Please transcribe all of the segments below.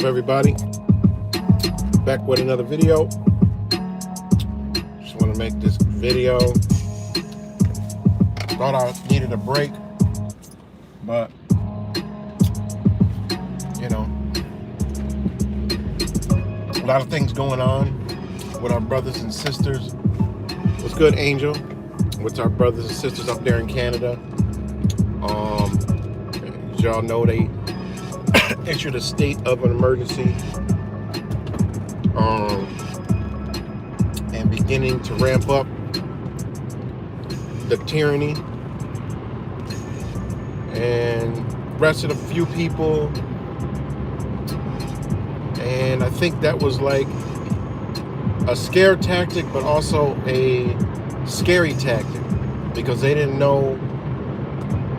up, everybody? Back with another video. Just want to make this video. Thought I needed a break, but you know, a lot of things going on with our brothers and sisters. What's good, Angel? With our brothers and sisters up there in Canada. As y'all know, they issued a state of an emergency, and beginning to ramp up the tyranny, and arrested a few people, and I think that was like a scare tactic, but also a scary tactic, because they didn't know.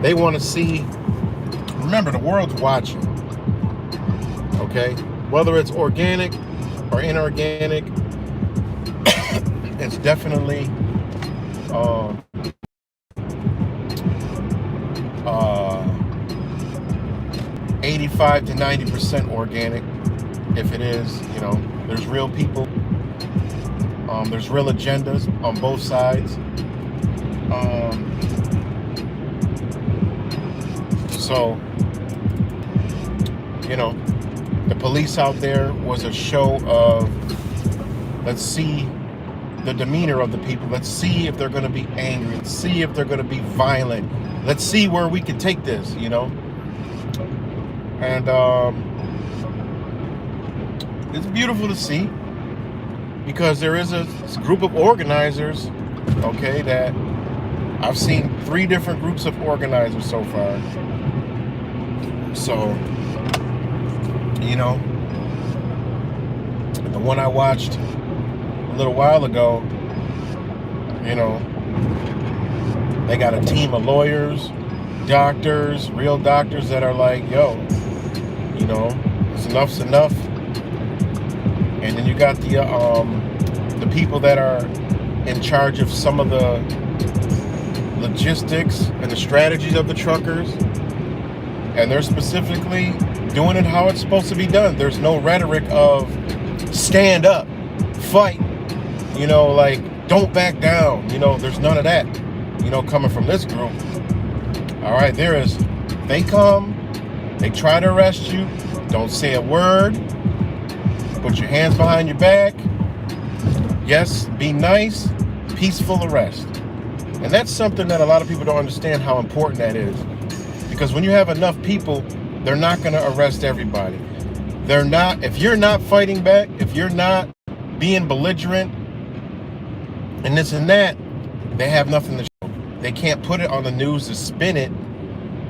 They want to see. Remember, the world's watching. Okay, whether it's organic or inorganic, it's definitely 85 to 90% organic. If it is, you know, there's real people. There's real agendas on both sides. So, you know, the police out there was a show of, let's see the demeanor of the people. Let's see if they're going to be angry. Let's see if they're going to be violent. Let's see where we can take this, you know. And it's beautiful to see, because there is a group of organizers, okay, that I've seen 3 different groups of organizers so far. So, you know, the one I watched a little while ago, you know, they got a team of lawyers, doctors, real doctors that are like, yo, you know, enough's enough. And then you got the people that are in charge of some of the logistics and the strategies of the truckers, and they're specifically doing it how it's supposed to be done. There's no rhetoric of stand up, fight, you know, like don't back down, you know, there's none of that, you know, coming from this group. All right, there is, they come, they try to arrest you, don't say a word, put your hands behind your back, yes, be nice, peaceful arrest. And that's something that a lot of people don't understand how important that is. Because when you have enough people, they're not going to arrest everybody. They're not, if you're not fighting back, if you're not being belligerent and this and that, they have nothing to show. They can't put it on the news to spin it,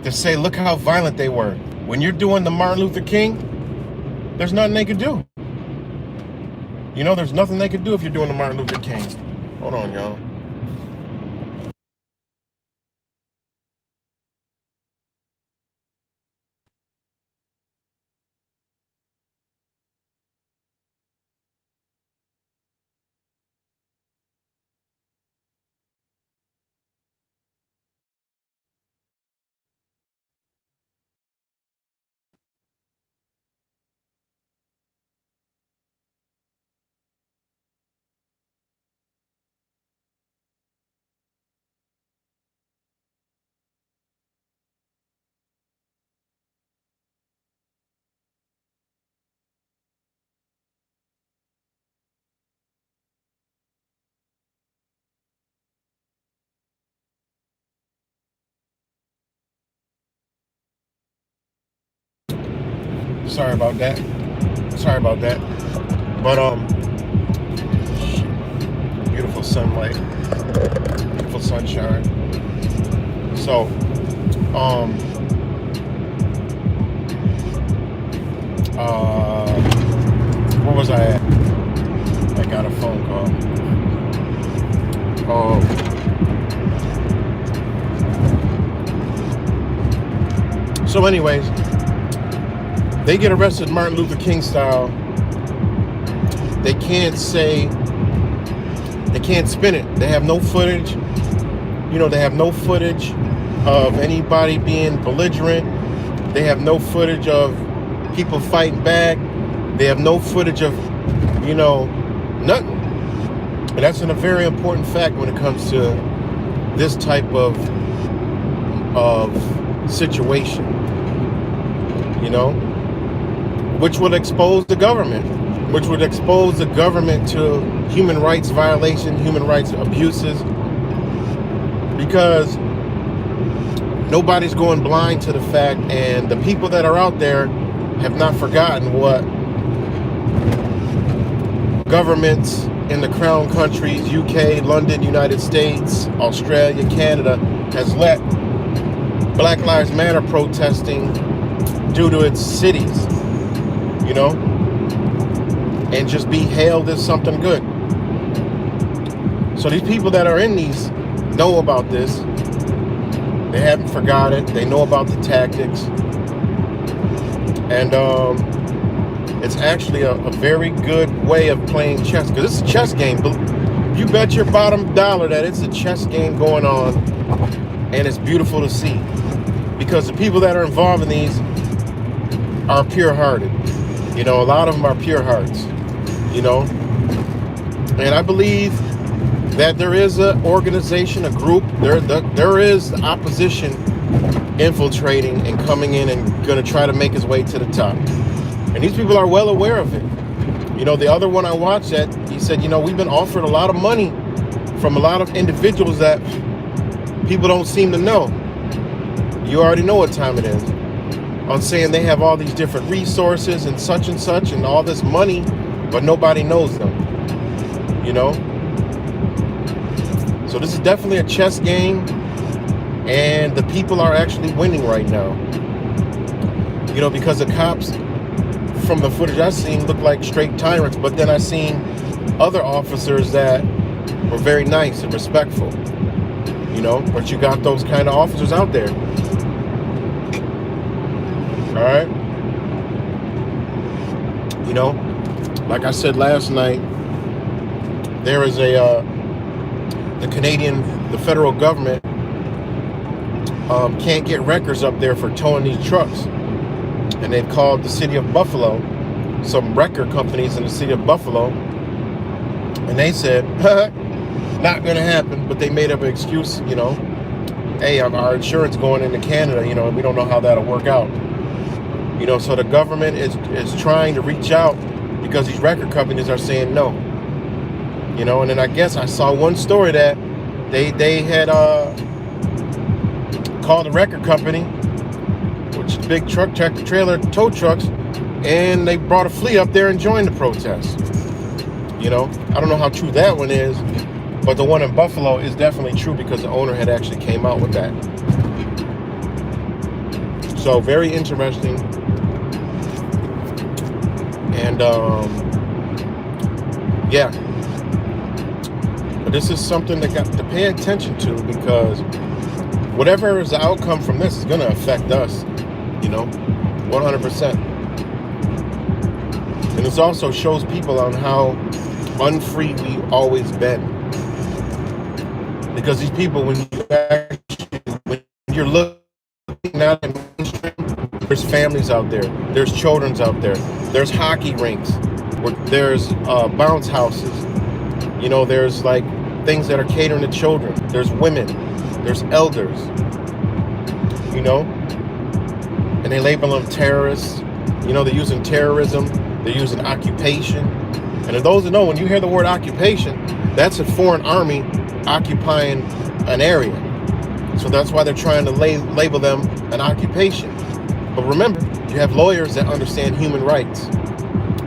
to say, look how violent they were. When you're doing the Martin Luther King, there's nothing they could do. You know, there's nothing they could do if you're doing the Martin Luther King. Hold on, y'all. Sorry about that. But beautiful sunlight, beautiful sunshine. So, where was I at? I got a phone call. Oh. So anyways, they get arrested Martin Luther King style. They can't say, they can't spin it. They have no footage. You know, they have no footage of anybody being belligerent. They have no footage of people fighting back. They have no footage of, nothing. And that's a very important fact when it comes to this type of situation, which would expose the government, to human rights violation, human rights abuses, because nobody's going blind to the fact, and the people that are out there have not forgotten what governments in the crown countries, UK, London, United States, Australia, Canada, has let Black Lives Matter protesting do to its cities, and just be hailed as something good. So these people that are in these know about this. They haven't forgot it. They know about the tactics. And it's actually a very good way of playing chess, because it's a chess game. You bet your bottom dollar that it's a chess game going on, and it's beautiful to see, because the people that are involved in these are pure-hearted. A lot of them are pure hearts, and I believe that there is an organization, a group, there is opposition infiltrating and coming in and going to try to make its way to the top. And these people are well aware of it. The other one I watched that, he said, we've been offered a lot of money from a lot of individuals that people don't seem to know. You already know what time it is. On saying they have all these different resources and such and all this money, but nobody knows them. So this is definitely a chess game, and the people are actually winning right now. Because the cops, from the footage I've seen, look like straight tyrants, but then I've seen other officers that were very nice and respectful. But you got those kind of officers out there. All right. Like I said last night, there is the federal government can't get records up there for towing these trucks. And they've called the city of Buffalo, some record companies in the city of Buffalo, and they said, not going to happen, but they made up an excuse, hey, our insurance going into Canada, we don't know how that'll work out. So the government is trying to reach out, because these record companies are saying no. And then I guess I saw one story that they had called a record company, which is big truck, tractor trailer, tow trucks, and they brought a fleet up there and joined the protest. I don't know how true that one is, but the one in Buffalo is definitely true, because the owner had actually came out with that. So very interesting. And yeah, but this is something that got to pay attention to, because whatever is the outcome from this is going to affect us, 100%. And this also shows people on how unfree we've always been, because these people, when you're looking at the mainstream, there's families out there, there's children's out there, there's hockey rinks, there's bounce houses, there's like things that are catering to children, there's women, there's elders, and they label them terrorists. They're using terrorism, they're using occupation. And if those that know, when you hear the word occupation, that's a foreign army occupying an area. So that's why they're trying to label them an occupation. But remember, you have lawyers that understand human rights.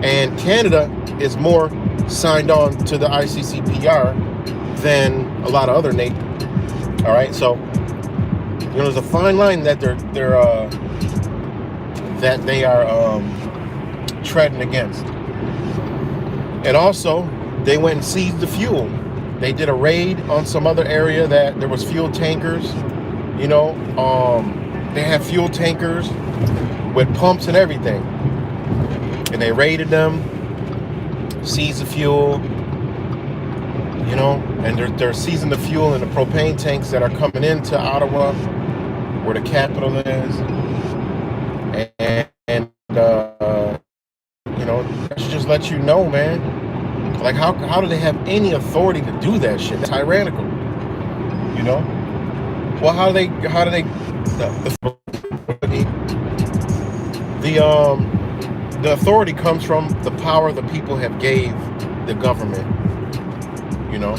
And Canada is more signed on to the ICCPR than a lot of other nations. All right, so there's a fine line that they are treading against. And also, they went and seized the fuel. They did a raid on some other area that there was fuel tankers. They have fuel tankers with pumps and everything. And they raided them, seized the fuel, and they're seizing the fuel in the propane tanks that are coming into Ottawa, where the capital is. And let you know, man. Like, how do they have any authority to do that shit? That's tyrannical, you know? Well, how do they the authority comes from the power the people have gave the government, you know?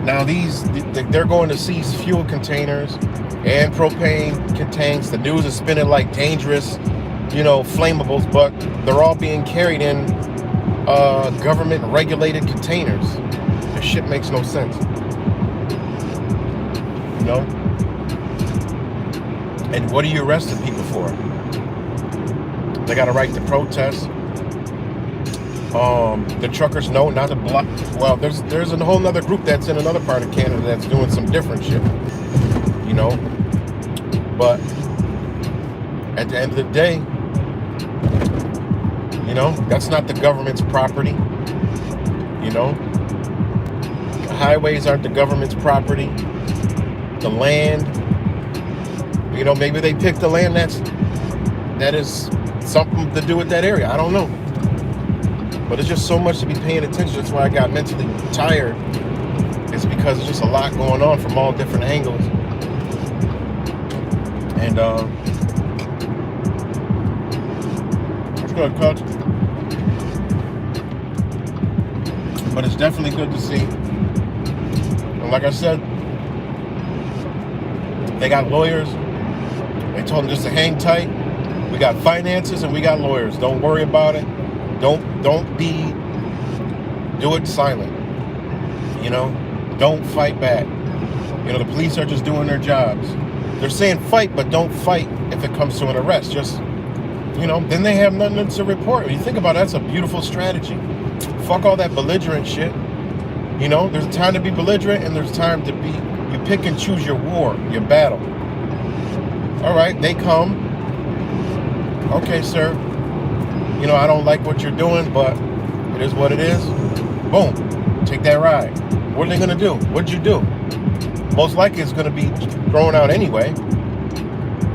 Now they're going to seize fuel containers and propane tanks. The news is spinning like dangerous, you know, flammables, but they're all being carried in government regulated containers. This shit makes no sense, you know? And what are you arresting people for? They got a right to protest. The truckers know not to block. Well, there's a whole nother group that's in another part of Canada that's doing some different shit, you know? But at the end of the day, you know, that's not the government's property, you know? The highways aren't the government's property. The land, you know, maybe they picked the land that is something to do with that area. I don't know. But it's just so much to be paying attention. That's why I got mentally tired. It's because there's just a lot going on from all different angles. And it's good, Coach. But it's definitely good to see. And like I said, they got lawyers. They told them just to hang tight. We got finances and we got lawyers. Don't worry about it. Do it silent. You know, don't fight back. You know, the police are just doing their jobs. They're saying fight, but don't fight if it comes to an arrest. Just, you know, then they have nothing to report. When you think about it, that's a beautiful strategy. Fuck all that belligerent shit. You know, there's a time to be belligerent and there's time to be, you pick and choose your war, your battle. All right, they come. Okay, sir. You know, I don't like what you're doing, but it is what it is. Boom. Take that ride. What are they going to do? What'd you do? Most likely it's going to be thrown out anyway.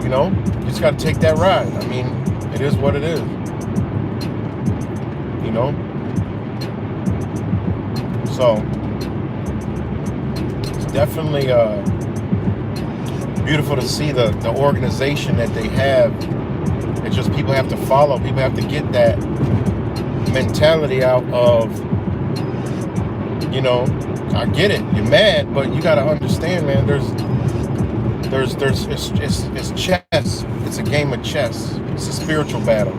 You know, you just got to take that ride. I mean, it is what it is. You know? So, it's definitely beautiful to see the organization that they have. It's just people have to follow. People have to get that mentality out of, you know, I get it. You're mad, but you got to understand, man, it's chess. It's a game of chess. It's a spiritual battle.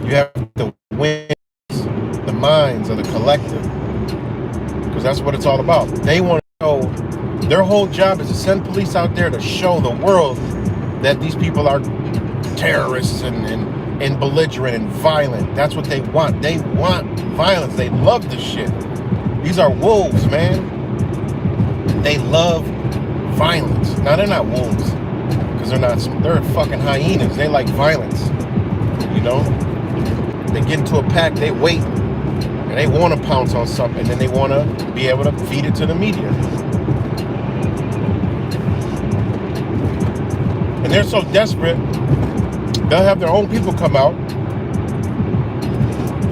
You have to win the minds of the collective, because that's what it's all about. They want to show, their whole job is to send police out there to show the world that these people are terrorists and belligerent and violent. That's what they want. They want violence. They love this shit. These are wolves, man. They love violence. Now, they're not wolves, because they're fucking hyenas. They like violence, you know? They get into a pack, they wait, and they want to pounce on something, and then they want to be able to feed it to the media. And they're so desperate, they'll have their own people come out,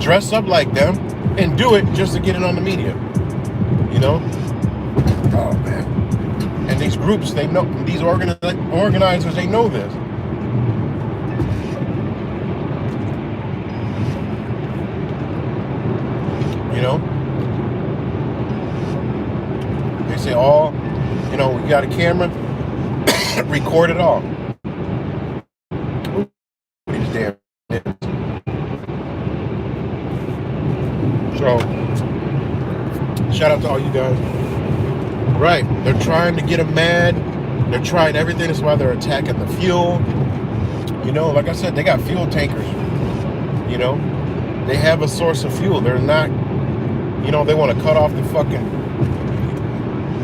dress up like them, and do it just to get it on the media. You know? Oh, man. And these groups, they know, these organizers, they know this. You know? They say, oh, you know, we got a camera, record it all. These damn niggas. So, shout out to all you guys. Right, they're trying to get them mad. They're trying everything. That's why they're attacking the fuel. You know, like I said, they got fuel tankers. You know, they have a source of fuel. They're not, you know, they want to cut off the fucking,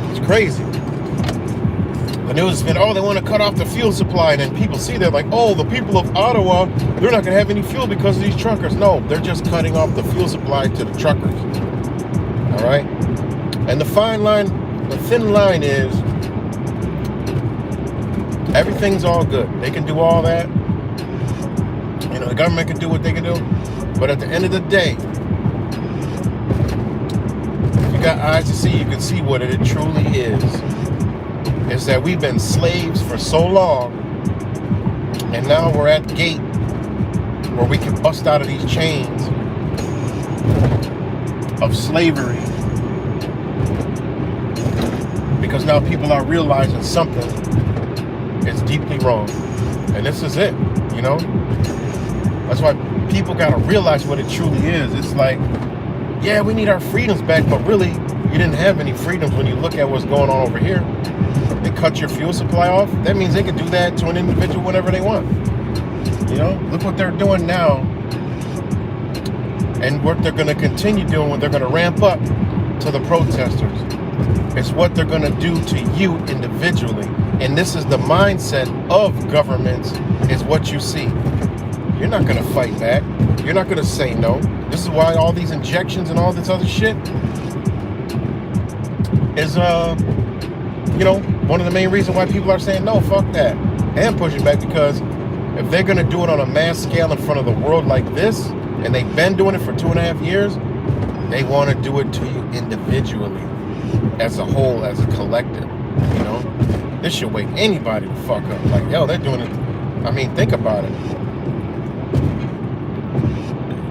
it's crazy. The news has been, oh, they want to cut off the fuel supply. And then people see, they're like, oh, the people of Ottawa, they're not going to have any fuel because of these truckers. No, they're just cutting off the fuel supply to the truckers. All right? And the fine line, the thin line is, everything's all good. They can do all that. You know, the government can do what they can do. But at the end of the day, if you got eyes to see, you can see what it truly is. Is that we've been slaves for so long, and now we're at the gate where we can bust out of these chains of slavery, because now people are realizing something is deeply wrong, and this is it, you know. That's why people gotta realize what it truly is. It's like, yeah, we need our freedoms back, but really, you didn't have any freedoms when you look at what's going on over here. They cut your fuel supply off. That means they could do that to an individual whenever they want. You know, look what they're doing now, and what they're going to continue doing when they're going to ramp up to the protesters. It's what they're going to do to you individually. And this is the mindset of governments, is what you see. You're not going to fight back. You're not going to say no. This is why all these injections and all this other shit is, you know, one of the main reasons why people are saying no, fuck that, and pushing back, because if they're going to do it on a mass scale in front of the world like this, and they've been doing it for 2.5 years, they want to do it to you individually, as a whole, as a collective, you know? This should wake anybody the fuck up. Like, yo, they're doing it. I mean, think about it.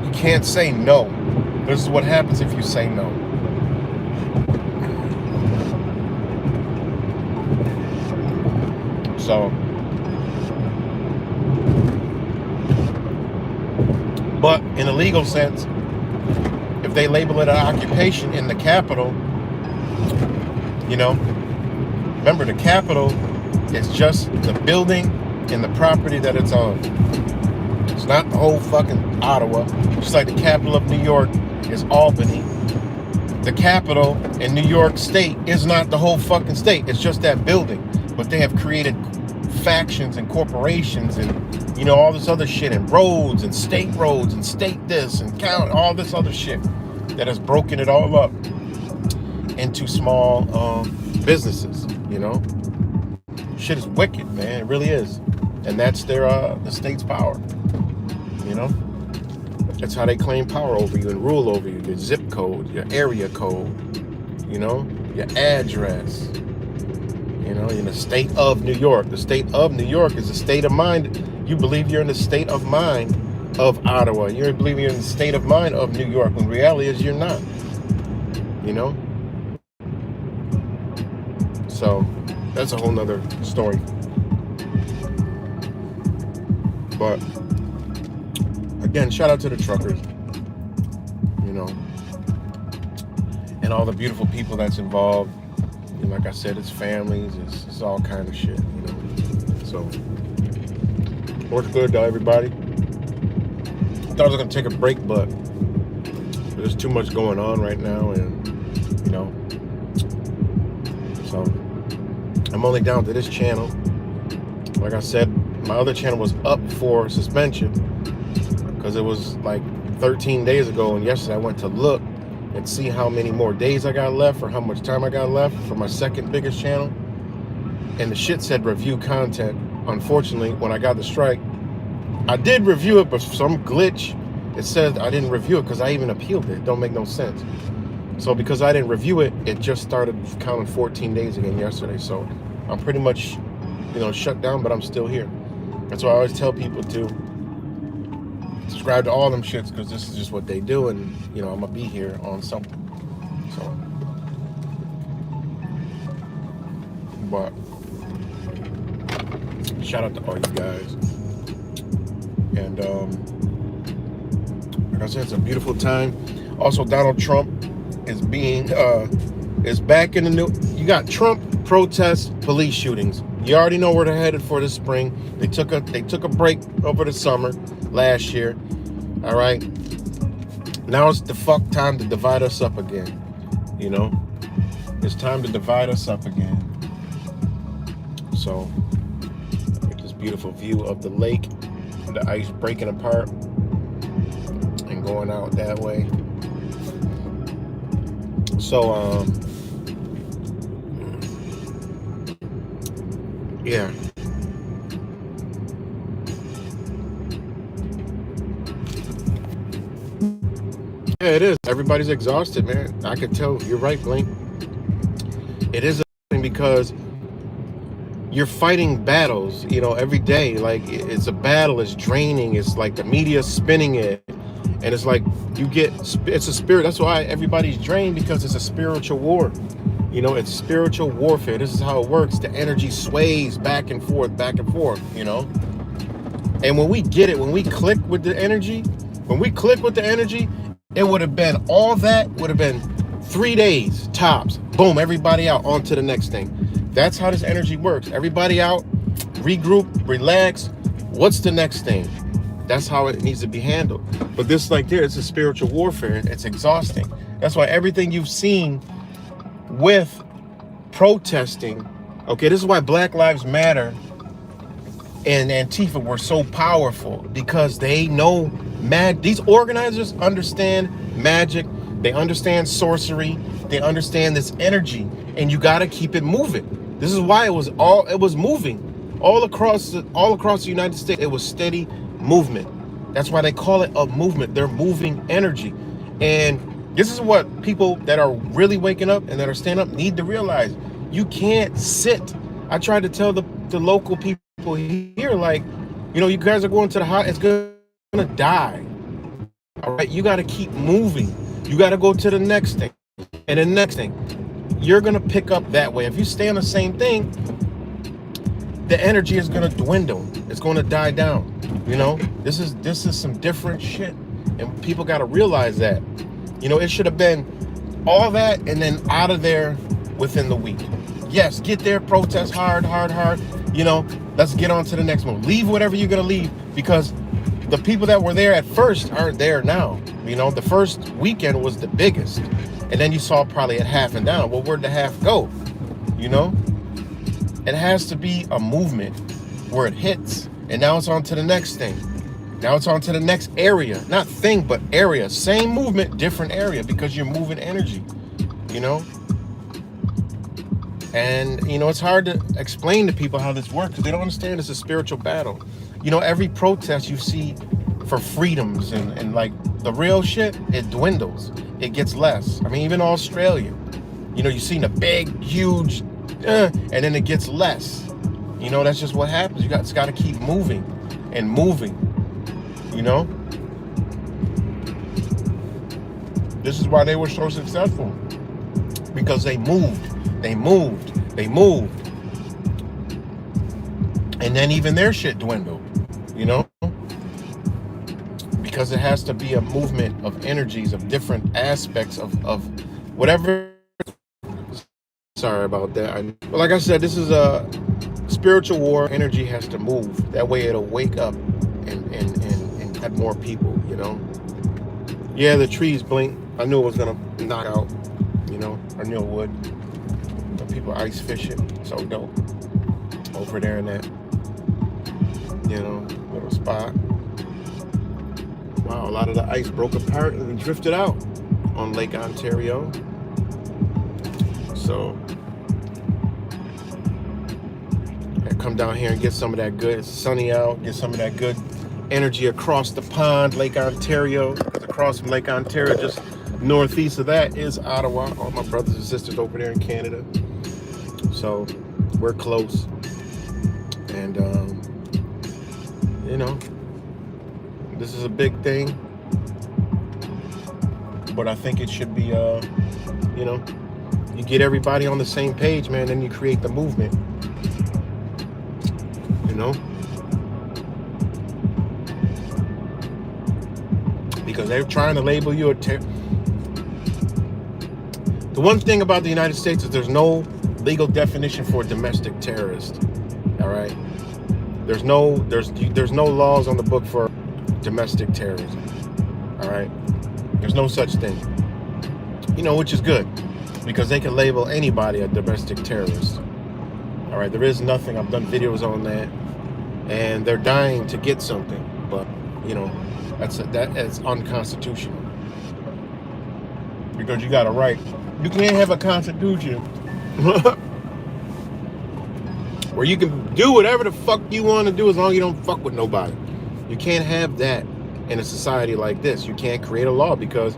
You can't say no. This is what happens if you say no. So, but in a legal sense, if they label it an occupation in the Capitol, you know, remember the Capitol is just the building and the property that it's on. It's not the whole fucking Ottawa. Just like the capital of New York is Albany. The capital in New York State is not the whole fucking state. It's just that building. But they have created factions and corporations and, you know, all this other shit, and roads and state this and county, all this other shit that has broken it all up into small businesses, you know. Shit is wicked, man. It really is. And that's their the state's power, you know. That's how they claim power over you and rule over you. Your zip code, your area code, you know, your address. You know, in the state of New York. The state of New York is a state of mind. You believe you're in the state of mind of Ottawa. You believe you're in the state of mind of New York, when reality is you're not. You know? So, that's a whole nother story. But, again, shout out to the truckers. You know? And all the beautiful people that's involved. And like I said, it's families, it's all kind of shit, you know. So, what's good, though, everybody? I thought I was gonna take a break, but there's too much going on right now, and you know. So, I'm only down to this channel. Like I said, my other channel was up for suspension because it was like 13 days ago, and yesterday I went to look and see how many more days I got left, or how much time I got left for my second biggest channel. And the shit said review content. Unfortunately, when I got the strike, I did review it, but for some glitch, it said I didn't review it because I even appealed it. It don't make no sense. So because I didn't review it, it just started counting 14 days again yesterday. So I'm pretty much, you know, shut down, but I'm still here. That's why I always tell people to subscribe to all them shits, because this is just what they do, and you know, I'm gonna be here on something. So, but shout out to all you guys. And like I said, it's a beautiful time. Also, Donald Trump is being is back in the new. You got Trump protests, police shootings. You already know where they're headed for this spring. They took a break over the summer last year. All right. Now it's the fuck time to divide us up again. You know, it's time to divide us up again. So, get this beautiful view of the lake, the ice breaking apart and going out that way. So, yeah. it is. Everybody's exhausted, man. I could tell. You're right, Blink. It is because you're fighting battles, you know, every day. Like, it's a battle. It's draining. It's like the media spinning it, and it's like it's a spirit. That's why everybody's drained, because it's a spiritual war. You know, it's spiritual warfare. This is how it works. The energy sways back and forth, you know. And when we get it, when we click with the energy, it would have been, all that would have been 3 days tops. Boom, everybody out, on to the next thing. That's how this energy works. Everybody out, regroup, relax. What's the next thing? That's how it needs to be handled. But this, like there, it's a spiritual warfare. It's exhausting. That's why everything you've seen with protesting, okay, this is why Black Lives Matter and Antifa were so powerful, because they know these organizers understand magic, they understand sorcery, they understand this energy, and you got to keep it moving. This is why it was moving all across the United States. It was steady movement. That's why they call it a movement. They're moving energy. And this is what people that are really waking up and that are standing up need to realize. You can't sit. I tried to tell the local people here, like, you know, you guys are going to the hot, it's gonna die. All right, you got to keep moving. You got to go to the next thing and the next thing. You're gonna pick up that way. If you stay on the same thing, the energy is gonna dwindle. It's gonna die down. You know, this is some different shit, and people got to realize that. You know, it should have been all that and then out of there within the week. Yes, get there, protest hard. You know, let's get on to the next one. Leave whatever you're gonna leave, because the people that were there at first aren't there now. You know, the first weekend was the biggest, and then you saw probably at half and down. Well, where'd the half go? You know, it has to be a movement where it hits, and now it's on to the next thing. Now it's on to the next area, not thing, but area. Same movement, different area, because you're moving energy, you know? And, you know, it's hard to explain to people how this works, because they don't understand it's a spiritual battle. You know, every protest you see for freedoms and like the real shit, it dwindles. It gets less. I mean, even Australia, you know, you've seen a big, huge, and then it gets less. You know, that's just what happens. It's got to keep moving and moving. You know, this is why they were so successful, because they moved, and then even their shit dwindled, you know, because it has to be a movement of energies, of different aspects of whatever. Sorry about that. But like I said, this is a spiritual war. Energy has to move. That way it'll wake up and had more people, you know. Yeah, the trees blink. I knew it was gonna knock out, you know. I knew it would. The people ice fishing, so dope. Over there in that, you know, little spot. Wow, a lot of the ice broke apart and drifted out on Lake Ontario. So I come down here and get some of that good. It's sunny out. Get some of that good energy across the pond, Lake Ontario. Across from Lake Ontario, just northeast of that, is Ottawa. All my brothers and sisters over there in Canada. So we're close. And you know, this is a big thing. But I think it should be you know, you get everybody on the same page, man, then you create the movement. You know? Because they're trying to label you a terrorist. The one thing about the United States is there's no legal definition for a domestic terrorist. All right? There's no laws on the book for domestic terrorism. All right? There's no such thing. You know, which is good, because they can label anybody a domestic terrorist. All right? There is nothing. I've done videos on that, and they're dying to get something, but you know, that's unconstitutional, because you got a right. You can't have a constitution where you can do whatever the fuck you want to do as long as you don't fuck with nobody. You can't have that in a society like this. You can't create a law, because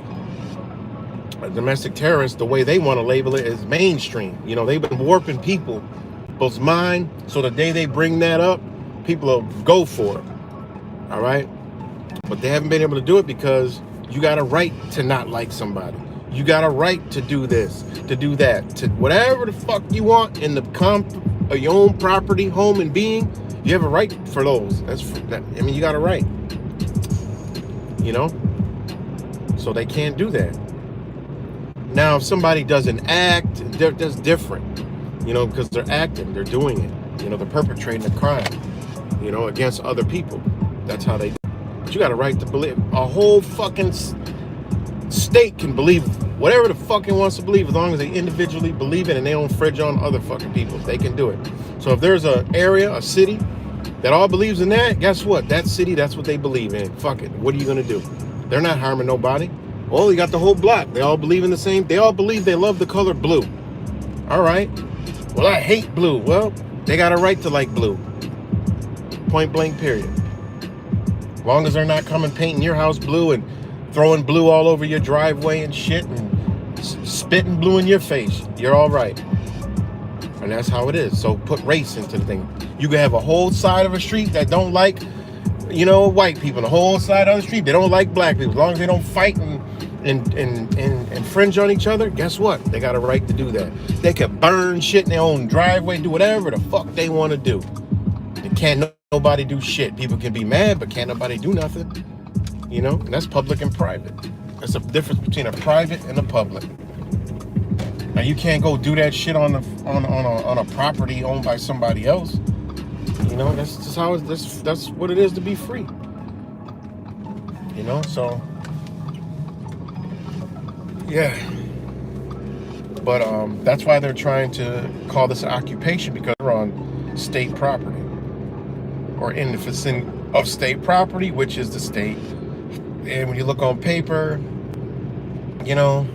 domestic terrorists, the way they want to label it, is mainstream. You know, they've been warping people's mind, so the day they bring that up, people will go for it. All right? But they haven't been able to do it because you got a right to not like somebody. You got a right to do this, to do that, to whatever the fuck you want in the of your own property, home, and being. You have a right for those. I mean, you got a right. You know? So they can't do that. Now, if somebody does an act, that's different. You know, because they're acting, they're doing it. You know, they're perpetrating a crime, you know, against other people. That's how they do it. But you got a right to believe. A whole fucking state can believe whatever the fuck it wants to believe, as long as they individually believe it and they don't infringe on other fucking people. They can do it. So if there's an area, a city that all believes in that, guess what? That city, that's what they believe in. Fuck it. What are you gonna do? They're not harming nobody. Well, you got the whole block. They all believe in the same. They all believe they love the color blue. All right. Well, I hate blue. Well, they got a right to like blue. Point blank, period. As long as they're not coming painting your house blue and throwing blue all over your driveway and shit and spitting blue in your face, you're all right. And that's how it is. So put race into the thing. You can have a whole side of a street that don't like, you know, white people. The whole side of the street, they don't like black people. As long as they don't fight and infringe on each other, guess what? They got a right to do that. They can burn shit in their own driveway, do whatever the fuck they want to do. And can't nobody do shit. People can be mad, but can't nobody do nothing. You know, and that's public and private. That's the difference between a private and a public. Now you can't go do that shit on a property owned by somebody else. You know, that's just how that's what it is to be free. You know, so yeah. But that's why they're trying to call this an occupation, because they're on state property or in the vicinity of state property, which is the state. And when you look on paper, you know,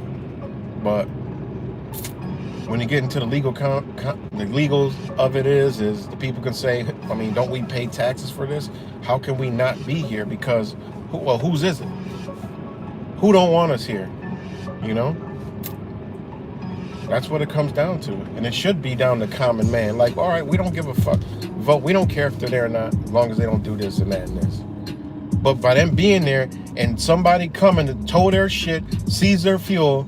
but when you get into the legal the legals of it is the people can say, I mean, don't we pay taxes for this? How can we not be here? Because, well, whose is it? Who don't want us here? You know? That's what it comes down to. And it should be down to common man. Like, all right, we don't give a fuck. Vote. We don't care if they're there or not, as long as they don't do this and that and this. But by them being there and somebody coming to tow their shit, seize their fuel,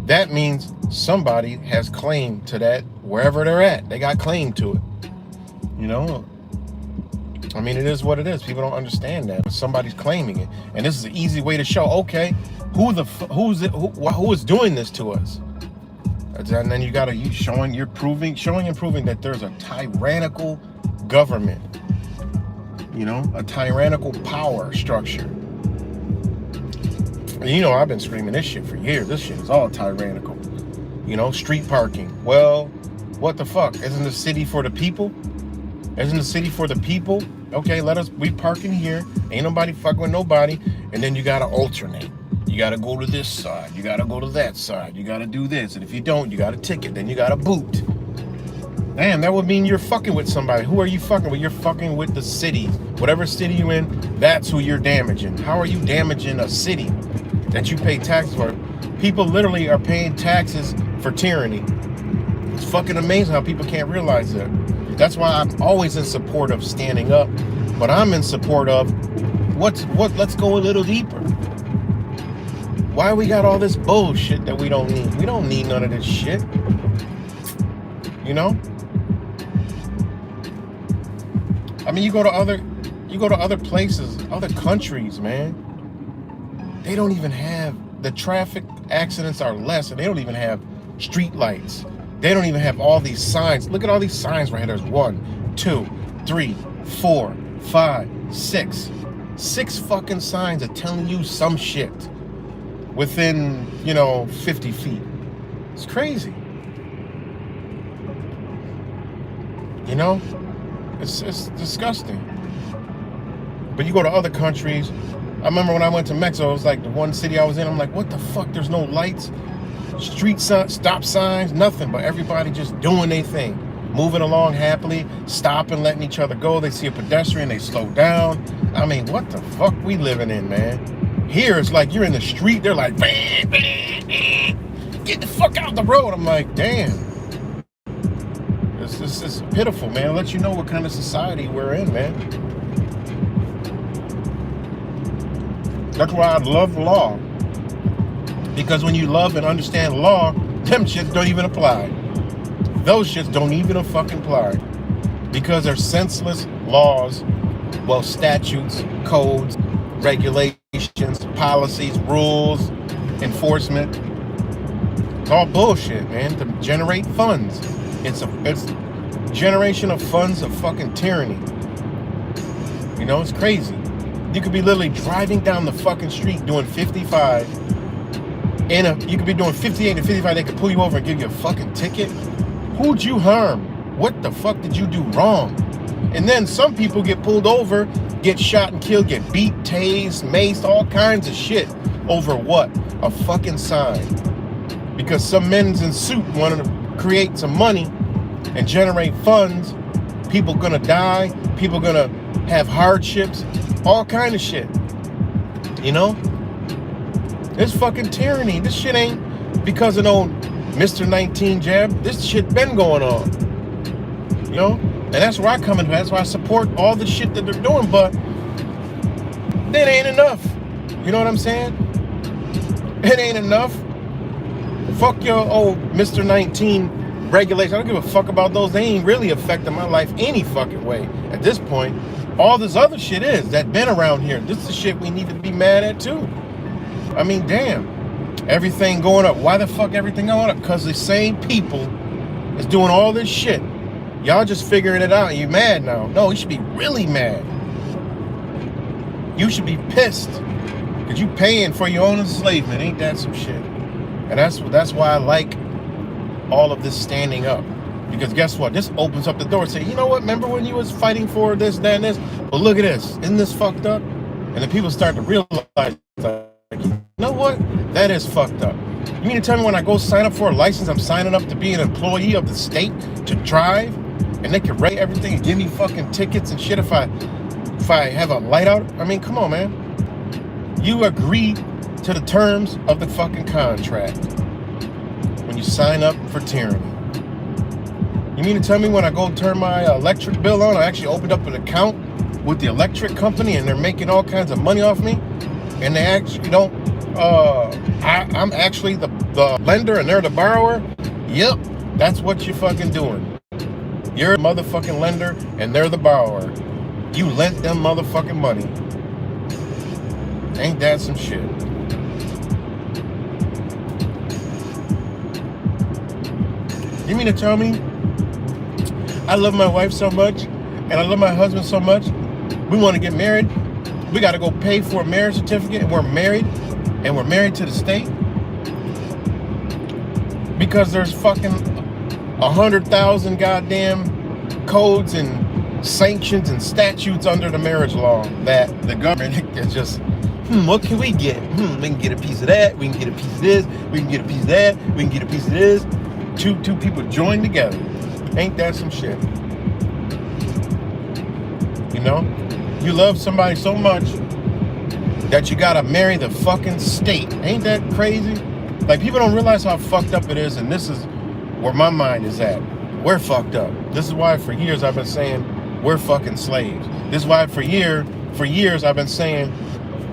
that means somebody has claim to that wherever they're at. They got claim to it. You know? I mean, it is what it is. People don't understand that, but somebody's claiming it. And this is an easy way to show, okay, who is doing this to us? And then you got to showing and proving that there's a tyrannical government. You know, a tyrannical power structure. And you know, I've been screaming this shit for years. This shit is all tyrannical. You know, street parking. Well, what the fuck? Isn't the city for the people? Isn't the city for the people? Okay, we park in here. Ain't nobody fucking with nobody. And then you gotta alternate. You gotta go to this side. You gotta go to that side. You gotta do this. And if you don't, you got a ticket. Then you got a boot. Damn, that would mean you're fucking with somebody. Who are you fucking with? You're fucking with the city. Whatever city you're in, that's who you're damaging. How are you damaging a city that you pay taxes for? People literally are paying taxes for tyranny. It's fucking amazing how people can't realize that. That's why I'm always in support of standing up, but I'm in support of let's go a little deeper. Why we got all this bullshit that we don't need? We don't need none of this shit. You know? I mean, you go to other places, other countries, man. They don't even have, the traffic accidents are less, and they don't even have street lights. They don't even have all these signs. Look at all these signs right here. There's 1, 2, 3, 4, 5, 6. 6 fucking signs are telling you some shit within, 50 feet. It's crazy. You know? It's disgusting. But you go to other countries. I remember when I went to Mexico, it was like the one city I was in, I'm like, what the fuck? There's no lights, street signs, stop signs, nothing, but everybody just doing their thing. Moving along happily, stopping, letting each other go. They see a pedestrian, they slow down. I mean, what the fuck we living in, man? Here, it's like you're in the street. They're like, "Bang, bang, bang. Get the fuck out the road." I'm like, damn. It's pitiful, man. It lets you know what kind of society we're in, man. That's why I love law. Because when you love and understand law, them shits don't even apply. Those shits don't even fucking apply. Because they're senseless laws, well, statutes, codes, regulations, policies, rules, enforcement. It's all bullshit, man, to generate funds. It's generation of funds of fucking tyranny. You know, it's crazy. You could be literally driving down the fucking street doing 55. You could be doing 58 and 55. They could pull you over and give you a fucking ticket. Who'd you harm? What the fuck did you do wrong? And then some people get pulled over, get shot and killed, get beat, tased, maced, all kinds of shit. Over what? A fucking sign. Because some men's in suit wanted to create some money and generate funds. People gonna die. People gonna have hardships. All kind of shit. You know? It's fucking tyranny. This shit ain't because of no Mr. 19 jab. This shit been going on. You know? And that's where I come in. That's why I support all the shit that they're doing, but that ain't enough. You know what I'm saying? It ain't enough. Fuck your old Mr. 19 regulations. I don't give a fuck about those. They ain't really affecting my life any fucking way. At this point, all this other shit is that been around here. This is the shit we need to be mad at too. I mean, damn. Everything going up. Why the fuck everything going up? Because the same people is doing all this shit. Y'all just figuring it out and you mad now. No, you should be really mad. You should be pissed. Because you paying for your own enslavement. Ain't that some shit? And that's why I like all of this standing up. Because guess what? This opens up the door and say, you know what? Remember when you was fighting for this, that, and this? Well, look at this. Isn't this fucked up? And then people start to realize, like, you know what? That is fucked up. You mean to tell me when I go sign up for a license, I'm signing up to be an employee of the state to drive? And they can rate everything and give me fucking tickets and shit if I have a light out? I mean, come on, man. You agree to the terms of the fucking contract when you sign up for tyranny. You mean to tell me when I go turn my electric bill on, I actually opened up an account with the electric company and they're making all kinds of money off me? And they actually don't, I'm actually the lender and they're the borrower? Yep, that's what you're fucking doing. You're a motherfucking lender and they're the borrower. You lent them motherfucking money. Ain't that some shit? You mean to tell me I love my wife so much and I love my husband so much, we want to get married, we got to go pay for a marriage certificate and we're married to the state? Because there's fucking 100,000 goddamn codes and sanctions and statutes under the marriage law that the government is just, what can we get? We can get a piece of that, we can get a piece of this, we can get a piece of that, we can get a piece of this. Two people join together. Ain't that some shit? You know? You love somebody so much that you gotta marry the fucking state. Ain't that crazy? Like, people don't realize how fucked up it is, and this is where my mind is at. We're fucked up. This is why for years I've been saying we're fucking slaves. This is why for years I've been saying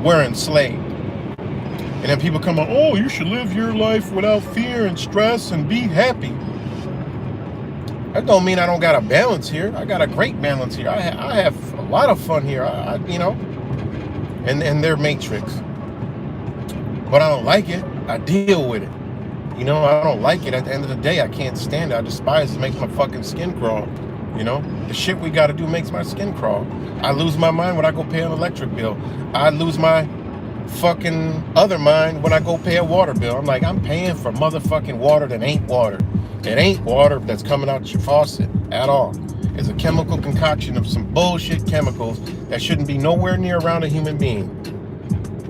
we're enslaved. And then people come on, oh, you should live your life without fear and stress and be happy. That don't mean I don't got a balance here. I got a great balance here. I have a lot of fun here, you know. And they're matrix. But I don't like it. I deal with it. You know, I don't like it. At the end of the day, I can't stand it. I despise it. It makes my fucking skin crawl. You know, the shit we got to do makes my skin crawl. I lose my mind when I go pay an electric bill. I lose my fucking other mind when I go pay a water bill. I'm like, I'm paying for motherfucking water that ain't water. It ain't water that's coming out your faucet at all. It's a chemical concoction of some bullshit chemicals that shouldn't be nowhere near around a human being.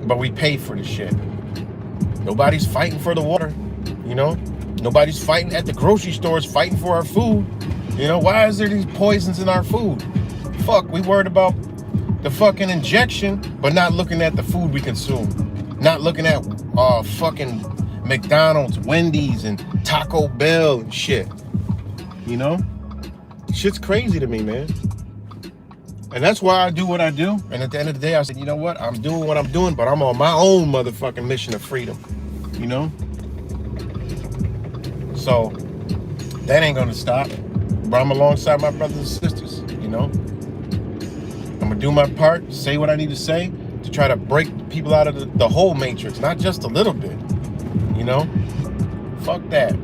But we pay for the shit. Nobody's fighting for the water, you know? Nobody's fighting at the grocery stores, fighting for our food. You know, why is there these poisons in our food? Fuck, we worried about the fucking injection, but not looking at the food we consume. Not looking at fucking McDonald's, Wendy's, and Taco Bell and shit. You know? Shit's crazy to me, man. And that's why I do what I do. And at the end of the day, I said, you know what? I'm doing what I'm doing, but I'm on my own motherfucking mission of freedom. You know? So, that ain't gonna stop. But I'm alongside my brothers and sisters, you know? I'm gonna do my part, say what I need to say to try to break people out of the whole matrix, not just a little bit, you know? Fuck that.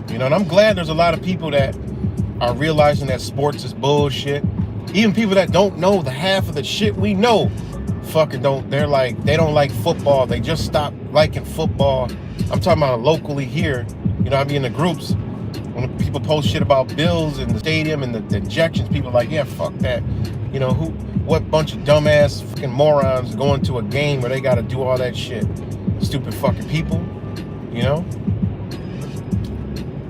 You know, and I'm glad there's a lot of people that are realizing that sports is bullshit. Even people that don't know the half of the shit we know fucking don't. They're like, they don't like football. They just stopped liking football. I'm talking about locally here. You know, I be in the groups. When people post shit about Bills and the stadium and the injections, people are like, yeah, fuck that. You know, what bunch of dumbass fucking morons going to a game where they got to do all that shit? Stupid fucking people, you know?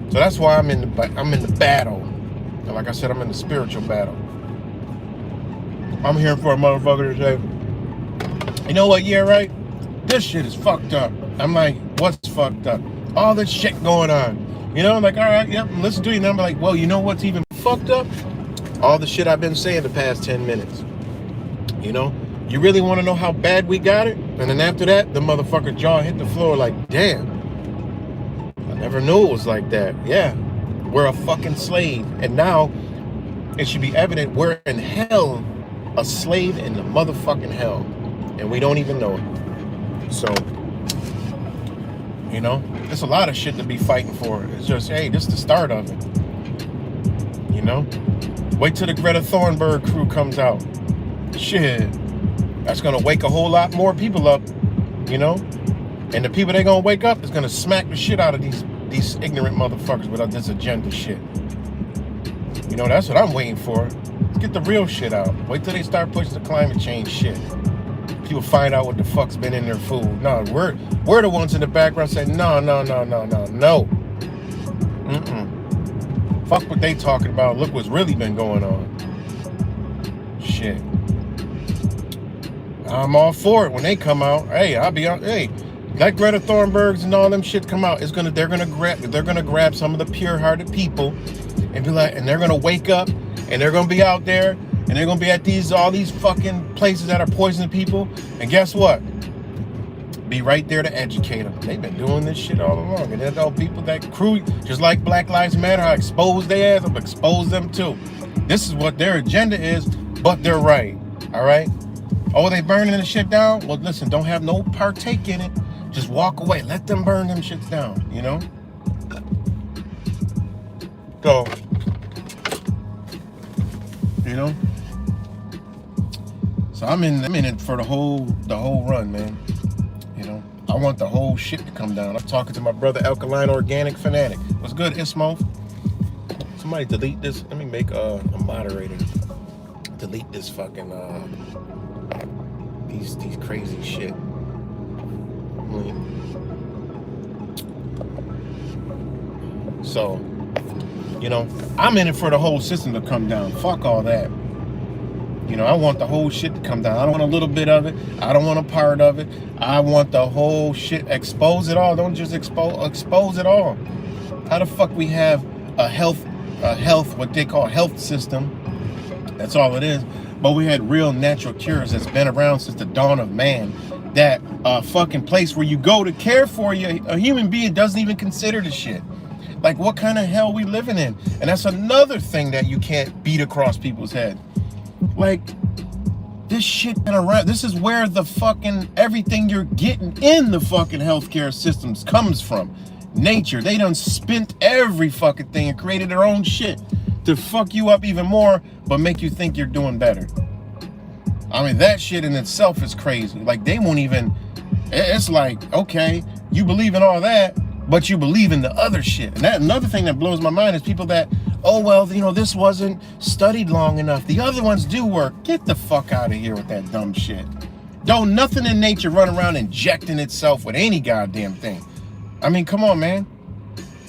So that's why I'm in the battle. And like I said, I'm in the spiritual battle. I'm here for a motherfucker to say, you know what, yeah, right? This shit is fucked up. I'm like, what's fucked up? All this shit going on. You know, I'm like, all right, yep, let's do it. And I'm like, well, you know what's even fucked up? All the shit I've been saying the past 10 minutes. You know, you really want to know how bad we got it? And then after that, the motherfucker jaw hit the floor like, damn. I never knew it was like that. Yeah, we're a fucking slave. And now it should be evident we're in hell, a slave in the motherfucking hell. And we don't even know it. So, you know, there's a lot of shit to be fighting for. It's just, hey, this is the start of it. You know? Wait till the Greta Thunberg crew comes out. Shit. That's gonna wake a whole lot more people up, you know? And the people they're gonna wake up is gonna smack the shit out of these ignorant motherfuckers without this agenda shit. You know, that's what I'm waiting for. Let's get the real shit out. Wait till they start pushing the climate change shit. People find out what the fuck's been in their food. No, we're the ones in the background saying, no. Fuck what they talking about. Look what's really been going on. Shit. I'm all for it when they come out. Hey, I'll be on. Hey, like Greta Thunberg's and all them shit come out. They're gonna grab some of the pure-hearted people and be like, and they're gonna wake up and they're gonna be out there and they're gonna be at all these fucking places that are poisoning people. And guess what? Be right there to educate them. They've been doing this shit all along. And there's all people that crew, just like Black Lives Matter, I expose their ass, I'm expose them too. This is what their agenda is, but they're right. All right? Oh, they burning the shit down? Well, listen, don't have no partake in it. Just walk away. Let them burn them shits down, you know? So, you know? So I'm in it for the whole run, man. You know? I want the whole shit to come down. I'm talking to my brother Alkaline Organic Fanatic. What's good, Ismo? Somebody delete this. Let me make a moderator. Delete this fucking these crazy shit. So, you know, I'm in it for the whole system to come down. Fuck all that. You know, I want the whole shit to come down. I don't want a little bit of it. I don't want a part of it. I want the whole shit. Expose it all. Don't just expose it all. How the fuck we have a health, what they call health system. That's all it is. But we had real natural cures that's been around since the dawn of man. That fucking place where you go to care for you, a human being doesn't even consider the shit. Like, what kind of hell we living in? And that's another thing that you can't beat across people's head. Like, this shit been around. This is where the fucking everything you're getting in the fucking healthcare systems comes from. Nature. They done spent every fucking thing and created their own shit to fuck you up even more, but make you think you're doing better. I mean, that shit in itself is crazy. Like, they won't even, it's like, okay, you believe in all that, but you believe in the other shit. And that another thing that blows my mind is people that, oh, well, you know, this wasn't studied long enough. The other ones do work. Get the fuck out of here with that dumb shit. Don't nothing in nature run around injecting itself with any goddamn thing. I mean, come on, man.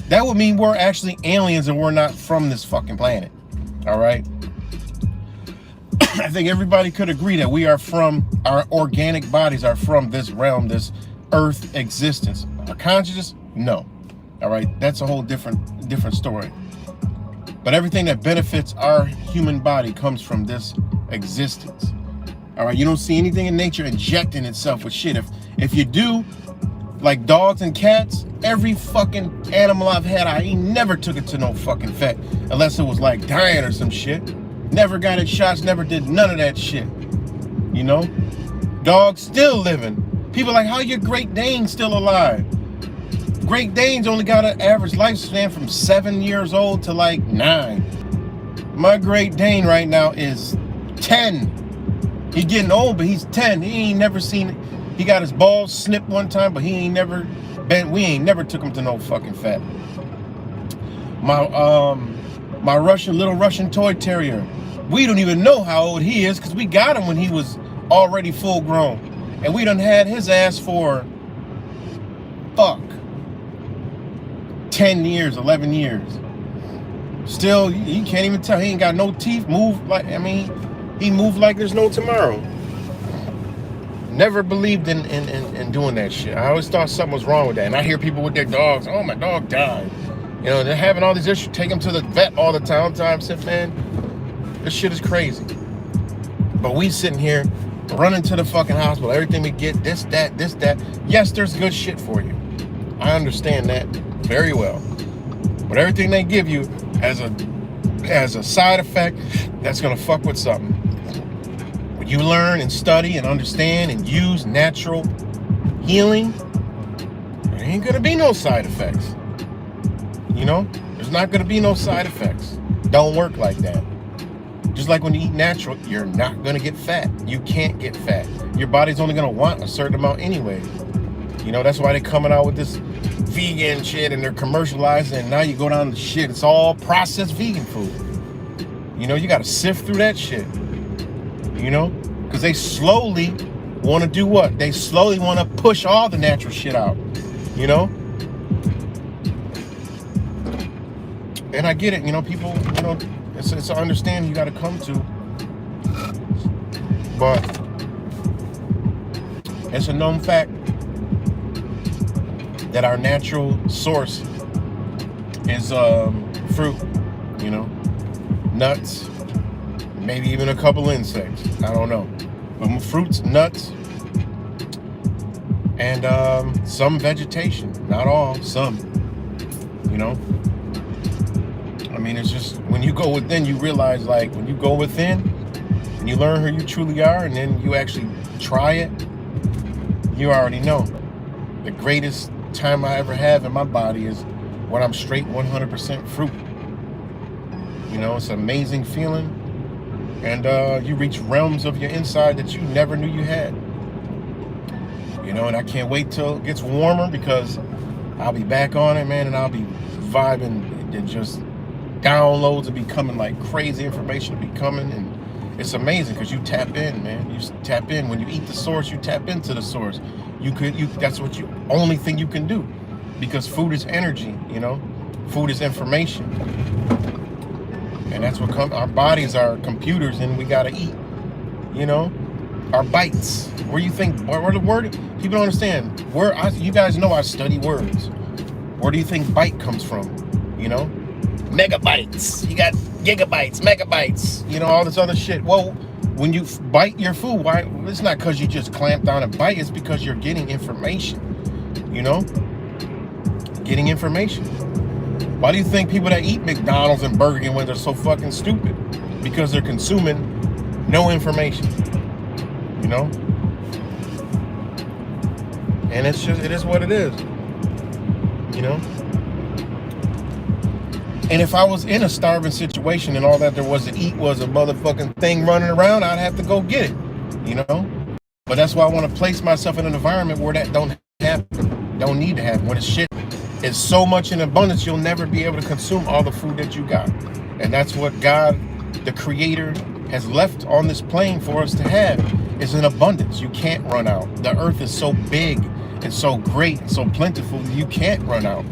That would mean we're actually aliens and we're not from this fucking planet. All right? I think everybody could agree that we are from, our organic bodies are from this realm, this earth existence. Our consciousness, no. All right, that's a whole different story. But everything that benefits our human body comes from this existence. All right, you don't see anything in nature injecting itself with shit. If you do, like dogs and cats, every fucking animal I've had, I ain't never took it to no fucking vet unless it was like dying or some shit. Never got it shots, never did none of that shit. You know? Dogs still living. People like, how your Great Dane still alive? Great Danes only got an average lifespan from 7 years old to like 9. My Great Dane right now is 10. He getting old, but he's 10. He ain't never seen it. He got his balls snipped one time, but we ain't never took him to no fucking vet. My little Russian toy terrier, we don't even know how old he is because we got him when he was already full grown. And we done had his ass for, 10 years, 11 years. Still, you can't even tell. He ain't got no teeth, he moved like there's no tomorrow. Never believed in doing that shit. I always thought something was wrong with that. And I hear people with their dogs, oh, my dog died. You know, they're having all these issues, take them to the vet all the time. I said, man, this shit is crazy. But we sitting here running to the fucking hospital, everything we get, this, that. Yes, there's good shit for you. I understand that very well. But everything they give you as a side effect, that's gonna fuck with something. When you learn and study and understand and use natural healing, there ain't gonna be no side effects. You know, there's not gonna be no side effects. Don't work like that. Just like when you eat natural, you're not gonna get fat. You can't get fat. Your body's only gonna want a certain amount anyway. You know, that's why they're coming out with this vegan shit and they're commercializing, and now you go down the shit, it's all processed vegan food. You know, you gotta sift through that shit. You know, because they slowly want to do what? They slowly want to push all the natural shit out. You know? And I get it, you know, people, you know, it's an understanding you got to come to. But it's a known fact that our natural source is fruit, you know, nuts, maybe even a couple insects. I don't know. But fruits, nuts, and some vegetation. Not all, some, you know. I mean, it's just when you go within, you realize, like, when you go within and you learn who you truly are, and then you actually try it, you already know. The greatest time I ever have in my body is when I'm straight 100% fruit. You know, it's an amazing feeling, and you reach realms of your inside that you never knew you had. You know, and I can't wait till it gets warmer, because I'll be back on it, man, and I'll be vibing, and just downloads will be coming like crazy, information will be coming, and it's amazing because you tap in, man. You tap in. When you eat the source, you tap into the source. That's what only thing you can do, because food is energy, you know. Food is information, and that's what our bodies are computers, and we gotta eat, you know. Our bites. Where you think? Where the word? People don't understand. You guys know I study words. Where do you think bite comes from? You know, megabytes. You got gigabytes, megabytes. You know, all this other shit. Well, when you bite your food, why? It's not because you just clamp down and bite. It's because you're getting information. You know, getting information. Why do you think people that eat McDonald's and Burger King when they're so fucking stupid? Because they're consuming no information. You know, and it is what it is. You know, and if I was in a starving situation and all that there was to eat was a motherfucking thing running around, I'd have to go get it. You know, but that's why I want to place myself in an environment where that don't happen, don't need to happen. When it's shit is so much in abundance, you'll never be able to consume all the food that you got, and that's what God, the Creator, has left on this plane for us to have. Is in abundance. You can't run out. The earth is so big and so great and so plentiful, you can't run out.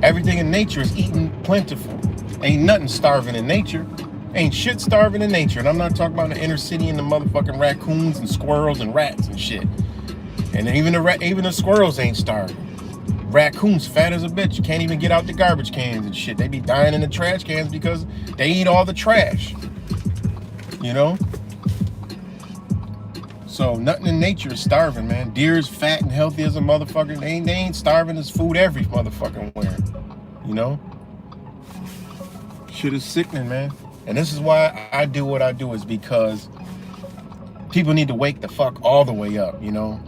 Everything in nature is eating plentiful. Ain't nothing starving in nature. Ain't shit starving in nature. And I'm not talking about the inner city and the motherfucking raccoons and squirrels and rats and shit. And even the squirrels ain't starving. Raccoons fat as a bitch. You can't even get out the garbage cans and shit. They be dying in the trash cans because they eat all the trash. You know? So nothing in nature is starving, man. Deer is fat and healthy as a motherfucker. They ain't starving. There's food every motherfucking where. You know? Shit is sickening, man. And this is why I do what I do, is because people need to wake the fuck all the way up, you know?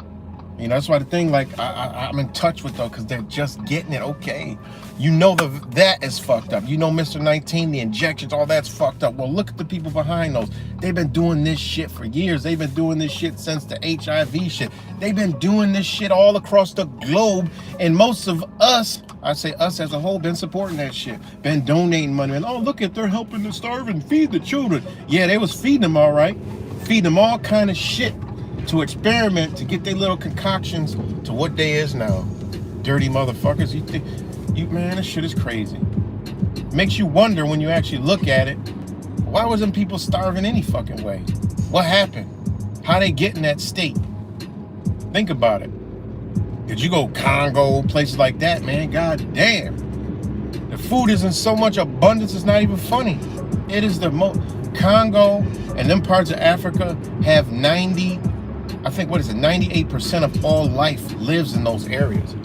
You know, that's why the thing, like, I'm in touch with them because they're just getting it. Okay, you know that is fucked up. You know, Mr. 19, the injections, all that's fucked up. Well, look at the people behind those. They've been doing this shit for years. They've been doing this shit since the HIV shit. They've been doing this shit all across the globe. And most of us, I say us as a whole, been supporting that shit. Been donating money. And, oh, look at, they're helping the starving, feed the children. Yeah, they was feeding them all right. Feeding them all kind of shit to experiment, to get their little concoctions to what they is now. Dirty motherfuckers. You think, man, this shit is crazy. Makes you wonder when you actually look at it, why wasn't people starving any fucking way? What happened? How they get in that state? Think about it. Did you go Congo, places like that, man? God damn. The food is in so much abundance, it's not even funny. It is the most. Congo and them parts of Africa have 98% of all life lives in those areas.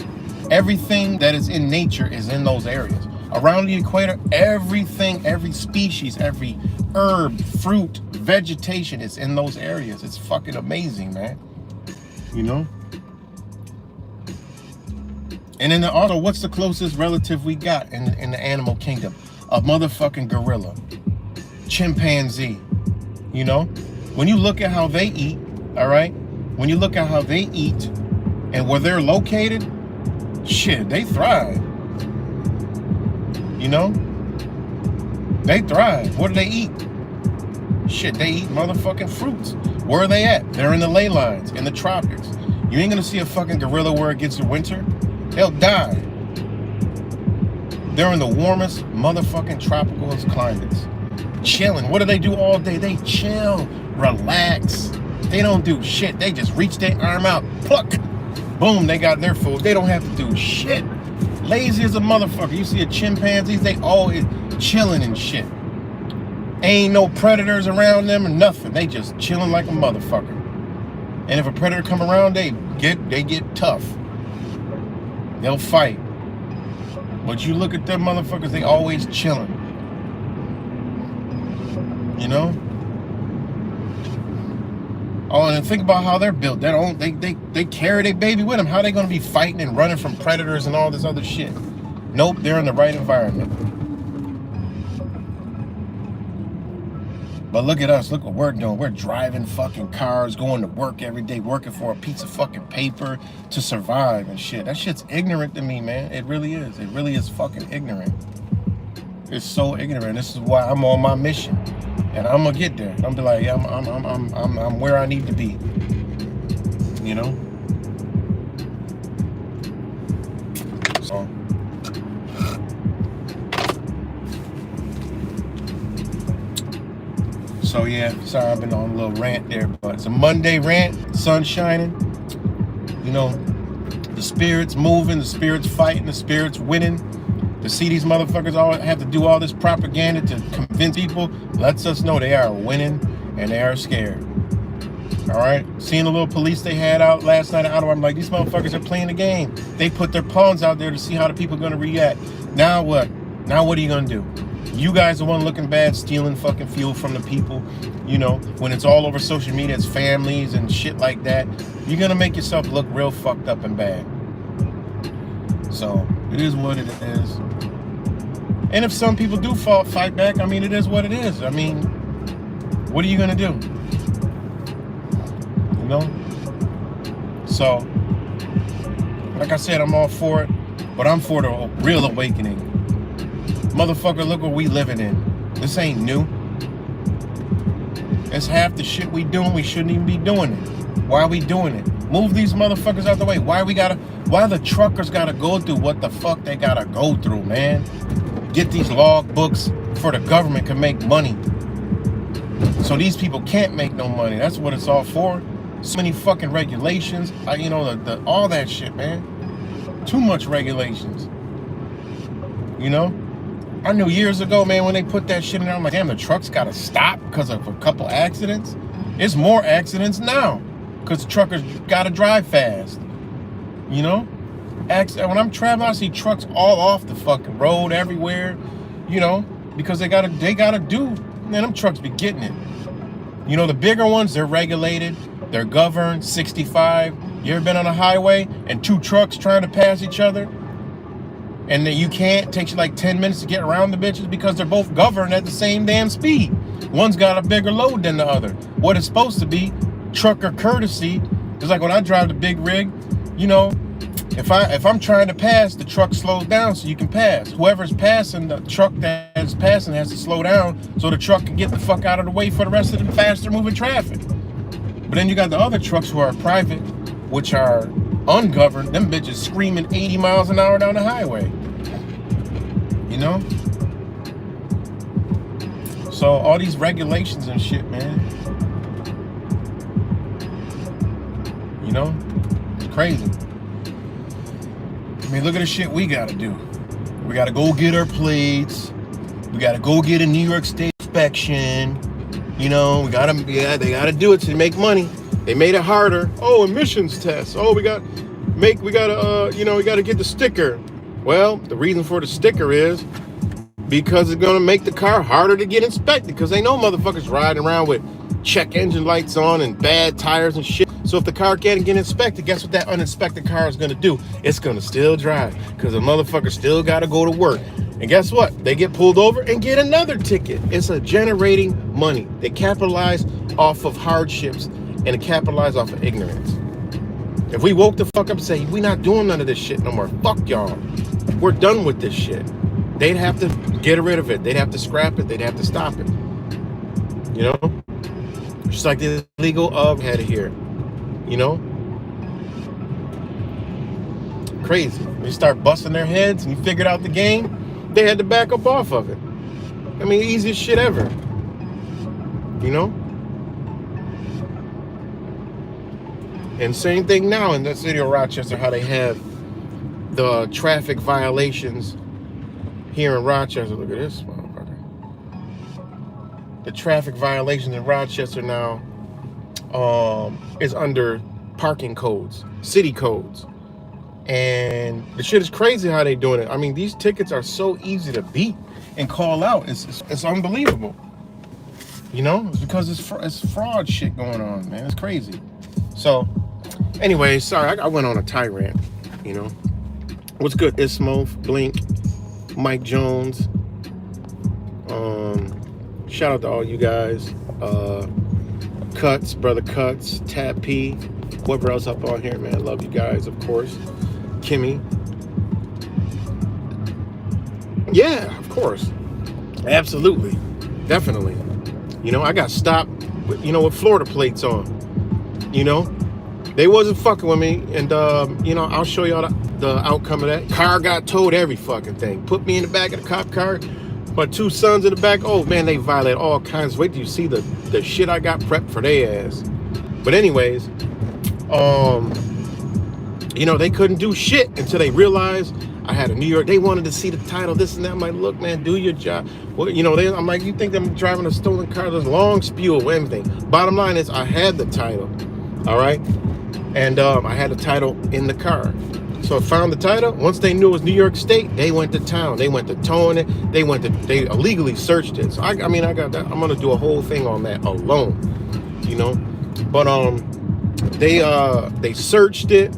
Everything that is in nature is in those areas. Around the equator, everything, every species, every herb, fruit, vegetation is in those areas. It's fucking amazing, man. You know? And in the Ottawa, what's the closest relative we got in the animal kingdom? A motherfucking gorilla. Chimpanzee. You know? When you look at how they eat, all right? When you look at how they eat and where they're located, shit, they thrive. You know? They thrive. What do they eat? Shit, they eat motherfucking fruits. Where are they at? They're in the ley lines, in the tropics. You ain't gonna see a fucking gorilla where it gets the winter. They'll die. They're in the warmest motherfucking tropical climates. Chilling. What do they do all day? They chill, relax. They don't do shit. They just reach their arm out, pluck, boom, they got their food. They don't have to do shit. Lazy as a motherfucker. You see a chimpanzees, they always chilling and shit. Ain't no predators around them or nothing. They just chilling like a motherfucker. And if a predator come around, they get tough. They'll fight. But you look at them motherfuckers, they always chilling. You know? Oh, and think about how they're built. They carry their baby with them. How are they going to be fighting and running from predators and all this other shit? Nope, they're in the right environment. But look at us. Look what we're doing. We're driving fucking cars, going to work every day, working for a piece of fucking paper to survive and shit. That shit's ignorant to me, man. It really is. It really is fucking ignorant. It's so ignorant. This is why I'm on my mission. And I'm gonna get there. I'm gonna be like, yeah, I'm where I need to be. You know? So yeah, sorry I've been on a little rant there, but it's a Monday rant, sun shining. You know, the spirit's moving, the spirit's fighting, the spirit's winning. To see these motherfuckers all have to do all this propaganda to convince people lets us know they are winning and they are scared. All right? Seeing the little police they had out last night in Ottawa, I'm like, these motherfuckers are playing the game. They put their pawns out there to see how the people are going to react. Now what? Now what are you going to do? You guys are the one looking bad, stealing fucking fuel from the people. You know, when it's all over social media, it's families and shit like that. You're going to make yourself look real fucked up and bad. So, it is what it is. And if some people do fight back, I mean, it is what it is. I mean, what are you going to do? You know? So, like I said, I'm all for it. But I'm for the real awakening. Motherfucker, look what we living in. This ain't new. It's half the shit we doing. We shouldn't even be doing it. Why are we doing it? Move these motherfuckers out the way. Why the truckers gotta go through what the fuck they gotta go through, man? Get these log books for the government can make money. So these people can't make no money. That's what it's all for. So many fucking regulations. You know, all that shit, man. Too much regulations. You know? I knew years ago, man, when they put that shit in there, I'm like, damn, the trucks gotta stop because of a couple accidents. It's more accidents now because the truckers gotta drive fast. You know? When I'm traveling, I see trucks all off the fucking road everywhere. You know? Because they gotta do. Man, them trucks be getting it. You know, the bigger ones, they're regulated. They're governed, 65. You ever been on a highway and two trucks trying to pass each other? And then you can't, takes you like 10 minutes to get around the bitches because they're both governed at the same damn speed. One's got a bigger load than the other. What is supposed to be trucker courtesy is like when I drive the big rig, you know, if I'm trying to pass, the truck slows down so you can pass. Whoever's passing, the truck that is passing has to slow down so the truck can get the fuck out of the way for the rest of the faster moving traffic. But then you got the other trucks who are private, which are ungoverned. Them bitches screaming 80 miles an hour down the highway. You know? So all these regulations and shit, man. You know? It's crazy. I mean, look at the shit we gotta do. We gotta go get our plates. We gotta go get a New York State inspection. You know, they gotta do it to make money. They made it harder. Oh, emissions tests. Oh, we gotta get the sticker. Well, the reason for the sticker is because it's gonna make the car harder to get inspected because they know motherfuckers riding around with check engine lights on and bad tires and shit. So if the car can't get inspected, guess what that uninspected car is gonna do? It's gonna still drive because the motherfucker still gotta go to work. And guess what? They get pulled over and get another ticket. It's a generating money. They capitalize off of hardships and they capitalize off of ignorance. If we woke the fuck up and say, we not doing none of this shit no more, fuck y'all. We're done with this shit. They'd have to get rid of it. They'd have to scrap it. They'd have to stop it. You know? Just like the illegal head here. You know? Crazy. When you start busting their heads and you figured out the game, they had to back up off of it. I mean, easiest shit ever. You know? And same thing now in the city of Rochester, how they have the traffic violations here in Rochester. Look at this motherfucker. The traffic violations in Rochester now is under parking codes, city codes. And the shit is crazy how they doing it. I mean, these tickets are so easy to beat and call out. It's unbelievable. You know, it's because it's fraud shit going on, man. It's crazy. So, anyway, sorry, I went on a tirade. You know, what's good? Ismo, Blink, Mike Jones. Shout out to all you guys. Cuts, brother Cuts, Tab P, whoever else up on here, man. Love you guys, of course. Kimmy. Yeah, of course. Absolutely. Definitely. You know, I got stopped with, with Florida plates on. You know, they wasn't fucking with me. And, I'll show y'all the outcome of that. Car got towed, every fucking thing. Put me in the back of the cop car. My two sons in the back. Oh, man, they violate all kinds. Wait till you see the shit I got prepped for their ass. But anyways, they couldn't do shit until they realized I had a New York. They wanted to see the title, this and that. I'm like, look, man, do your job. Well, I'm like, you think I'm driving a stolen car? There's a long spew of everything. Bottom line is I had the title, all right? And I had the title in the car. So I found the title. Once they knew it was New York State, they went to town. They went to towing it. They illegally searched it. So I got that. I'm gonna do a whole thing on that alone, But they searched it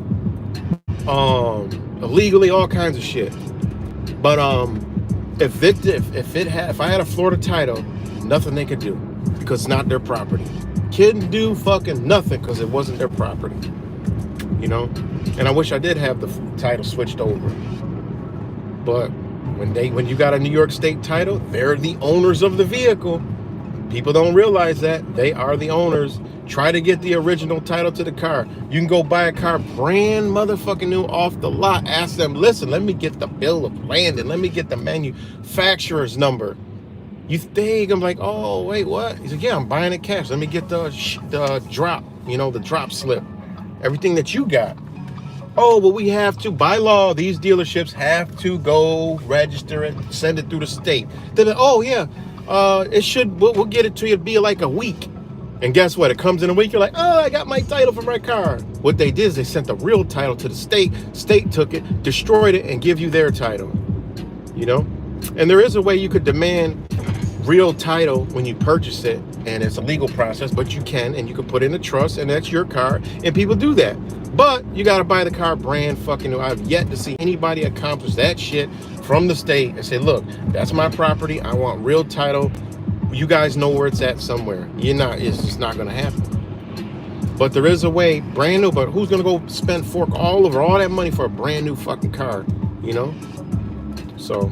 illegally, all kinds of shit. But if I had a Florida title, nothing they could do because it's not their property. Couldn't do fucking nothing because it wasn't their property. And I wish I did have the title switched over. But when you got a New York State title, they're the owners of the vehicle. People don't realize that. They are the owners. Try to get the original title to the car. You can go buy a car brand motherfucking new off the lot. Ask them, listen, let me get the bill of landing. Let me get the manufacturer's number. You think I'm like, oh wait, what? He's like, yeah, I'm buying it cash. Let me get the drop, the drop slip, everything that you got. Oh, well, we have to, by law, these dealerships have to go register it, send it through the state. Then, oh yeah, we'll get it to you. It'll be like a week. And guess what? It comes in a week. You're like, oh, I got my title for my car. What they did is they sent the real title to the state. State took it, destroyed it, and give you their title. And there is a way you could demand real title when you purchase it, and it's a legal process, but you can, and you can put in a trust, and that's your car, and people do that. But you got to buy the car brand fucking new. I've yet to see anybody accomplish that shit from the state and say, look, that's my property. I want real title. You guys know where it's at somewhere. It's just not going to happen. But there is a way, brand new, but who's going to go spend fork all over all that money for a brand new fucking car, So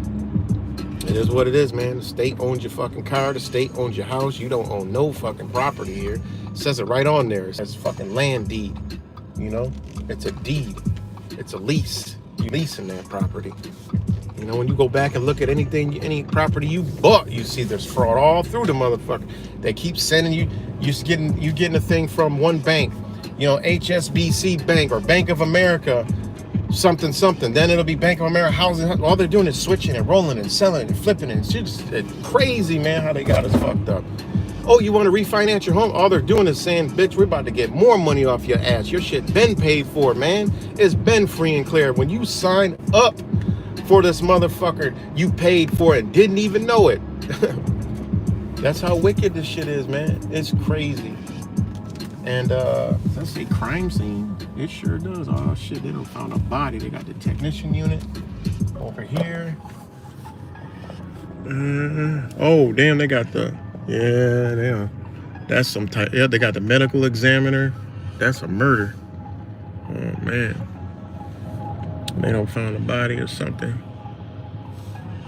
it is what it is, man. The state owns your fucking car. The state owns your house. You don't own no fucking property here. It says it right on there. It says fucking land deed. It's a deed. It's a lease. You leasing that property. When you go back and look at any property you bought, you see there's fraud all through the motherfucker. They keep sending you getting a thing from one bank, HSBC Bank or Bank of America, something. Then it'll be Bank of America Housing. All they're doing is switching and rolling and selling and flipping it. It's just crazy, man, how they got us fucked up. Oh, you want to refinance your home? All they're doing is saying, bitch, we're about to get more money off your ass. Your shit been paid for, man. It's been free and clear. When you sign up for this motherfucker, you paid for it, didn't even know it. That's how wicked this shit is, man. It's crazy. And let's see, crime scene. It sure does. Oh shit, they done found a body. They got the technician unit over here. Oh damn, they got that's some type. Yeah, they got the medical examiner. That's a murder. Oh man, they don't found a body or something.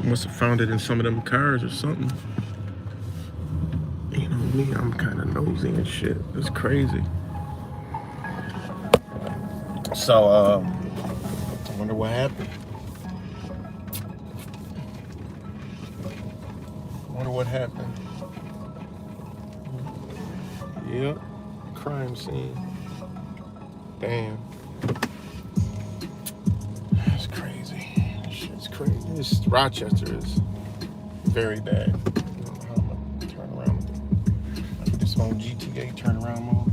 Must have found it in some of them cars or something. Me, I'm kind of nosy and shit. It's crazy. So, I wonder what happened. Yep, crime scene. Damn. That's crazy. Shit's crazy. This Rochester is very bad. On GTA turnaround mode.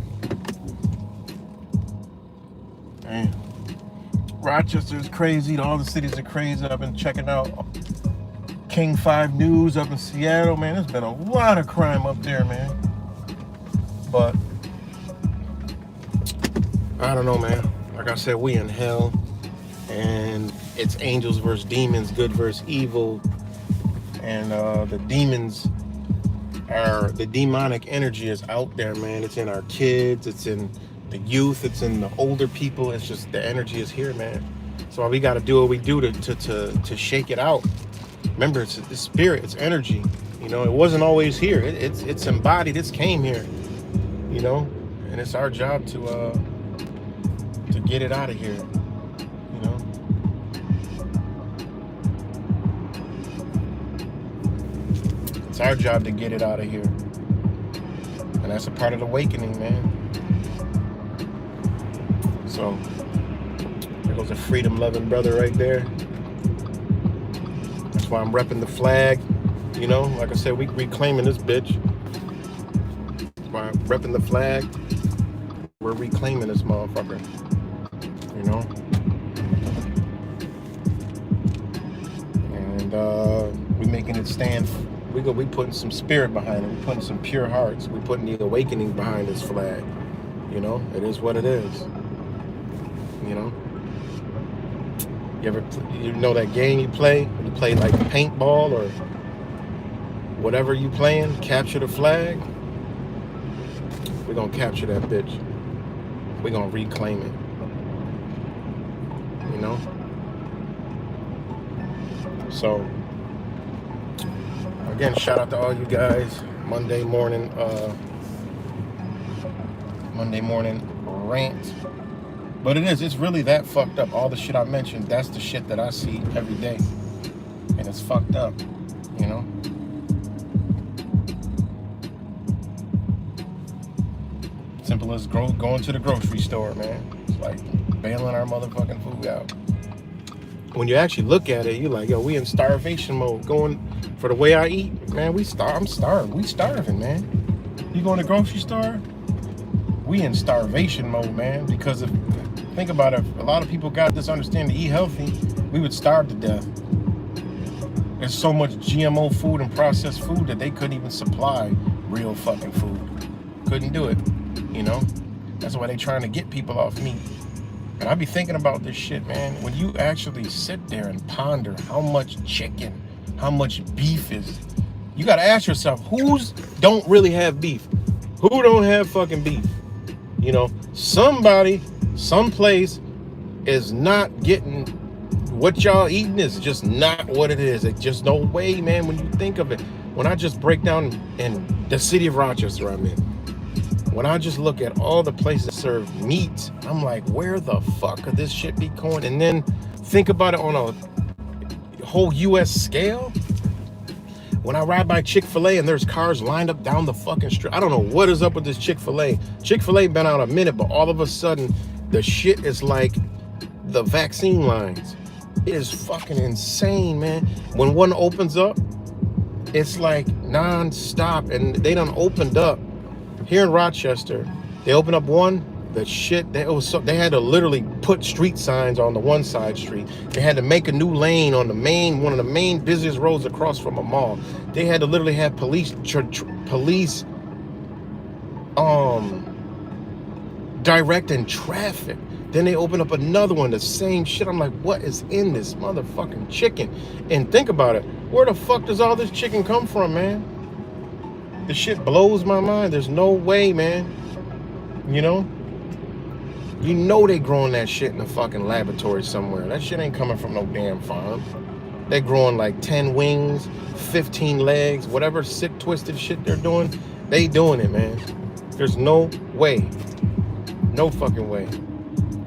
Damn. Rochester is crazy. All the cities are crazy. I've been checking out King 5 News up in Seattle, man. There's been a lot of crime up there, man. But I don't know, man. Like I said, we in hell, and it's angels versus demons, good versus evil, and the demonic energy is out there, man. It's in our kids, it's in the youth, it's in the older people. It's just the energy is here, man. So we got to do what we do to shake it out. Remember, it's spirit, it's energy. It wasn't always here. It's embodied. It came here. And it's our job to get it out of here. It's our job to get it out of here. And that's a part of the awakening, man. So, there goes a freedom-loving brother right there. That's why I'm repping the flag. Like I said, we reclaiming this bitch. That's why I'm repping the flag. We're reclaiming this motherfucker. And we making it stand. We putting some spirit behind it. We putting some pure hearts. We putting the awakening behind this flag. It is what it is. You know that game you play? You play like paintball or whatever you playing, capture the flag. We're gonna capture that bitch. We're gonna reclaim it. So again, shout out to all you guys. Monday morning rant. But it's really that fucked up. All the shit I mentioned, that's the shit that I see every day. And it's fucked up, Simple as going to the grocery store, man. It's like bailing our motherfucking food out. When you actually look at it, you're like, yo, we in starvation mode. Going for the way I eat, man, I'm starved. We starving, man. You go to the grocery store, we in starvation mode, man. Because think about it, if a lot of people got this understanding to eat healthy, we would starve to death. There's so much GMO food and processed food that they couldn't even supply real fucking food. Couldn't do it, you know? That's why they trying to get people off meat. And I be thinking about this shit, man. When you actually sit there and ponder how much chicken, how much beef is, you gotta ask yourself, who's don't really have beef? Who don't have fucking beef? You know, somebody, someplace is not getting what y'all eating is just not what it is. It's just no way, man, when you think of it. When I just break down in the city of Rochester I'm in, when I just look at all the places that serve meat, I'm like, where the fuck could this shit be going? And then think about it on a whole U.S. scale. When I ride by Chick-fil-A and there's cars lined up down the fucking street, I don't know what is up with this Chick-fil-A. Chick-fil-A been out a minute, but all of a sudden, the shit is like the vaccine lines. It is fucking insane, man. When one opens up, it's like non-stop, and they done opened up. Here in Rochester, they opened up one, the shit, they had to literally put street signs on the one side street. They had to make a new lane on one of the main busiest roads across from a mall. They had to literally have police directing traffic. Then they opened up another one, the same shit. I'm like, what is in this motherfucking chicken? And think about it, where the fuck does all this chicken come from, man? This shit blows my mind. There's no way, man. You know they growing that shit in a fucking laboratory somewhere. That shit ain't coming from no damn farm. They growing like 10 wings, 15 legs, whatever sick, twisted shit they're doing. They doing it, man. There's no way. No fucking way.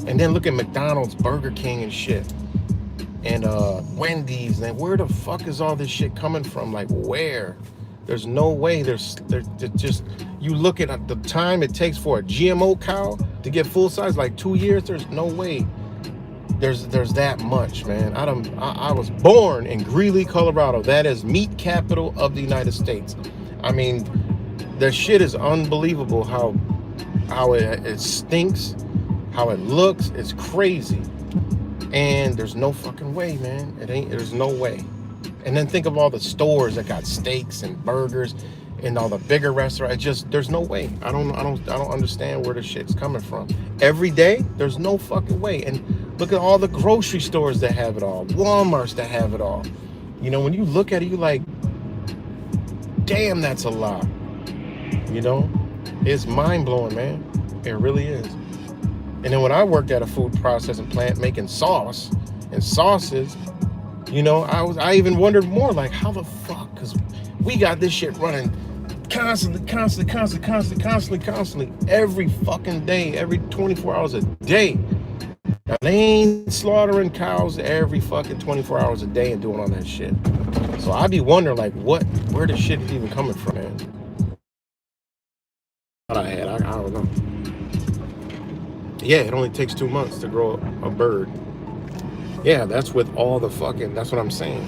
And then look at McDonald's, Burger King and shit. And Wendy's. And where the fuck is all this shit coming from? Like, where? There's no way. There's just, you look at the time it takes for a GMO cow to get full size, like 2 years. There's no way. There's that much, man. I was born in Greeley, Colorado. That is meat capital of the United States. I mean, the shit is unbelievable how it stinks, how it looks. It's crazy. And there's no fucking way, man. There's no way. And then think of all the stores that got steaks and burgers and all the bigger restaurants. There's no way. I don't understand where the shit's coming from. Every day, there's no fucking way. And look at all the grocery stores that have it all, Walmarts that have it all. You know, when you look at it, you like, damn, that's a lot. You know, it's mind blowing, man. It really is. And then when I worked at a food processing plant making sauce and sauces, you know, I even wondered more, like, how the fuck? Because we got this shit running constantly, every fucking day, every 24 hours a day. Now, they ain't slaughtering cows every fucking 24 hours a day and doing all that shit. So I be wondering, like, where the shit is even coming from, man? What I don't know. Yeah, it only takes 2 months to grow a bird. Yeah, that's with all the fucking, that's what I'm saying.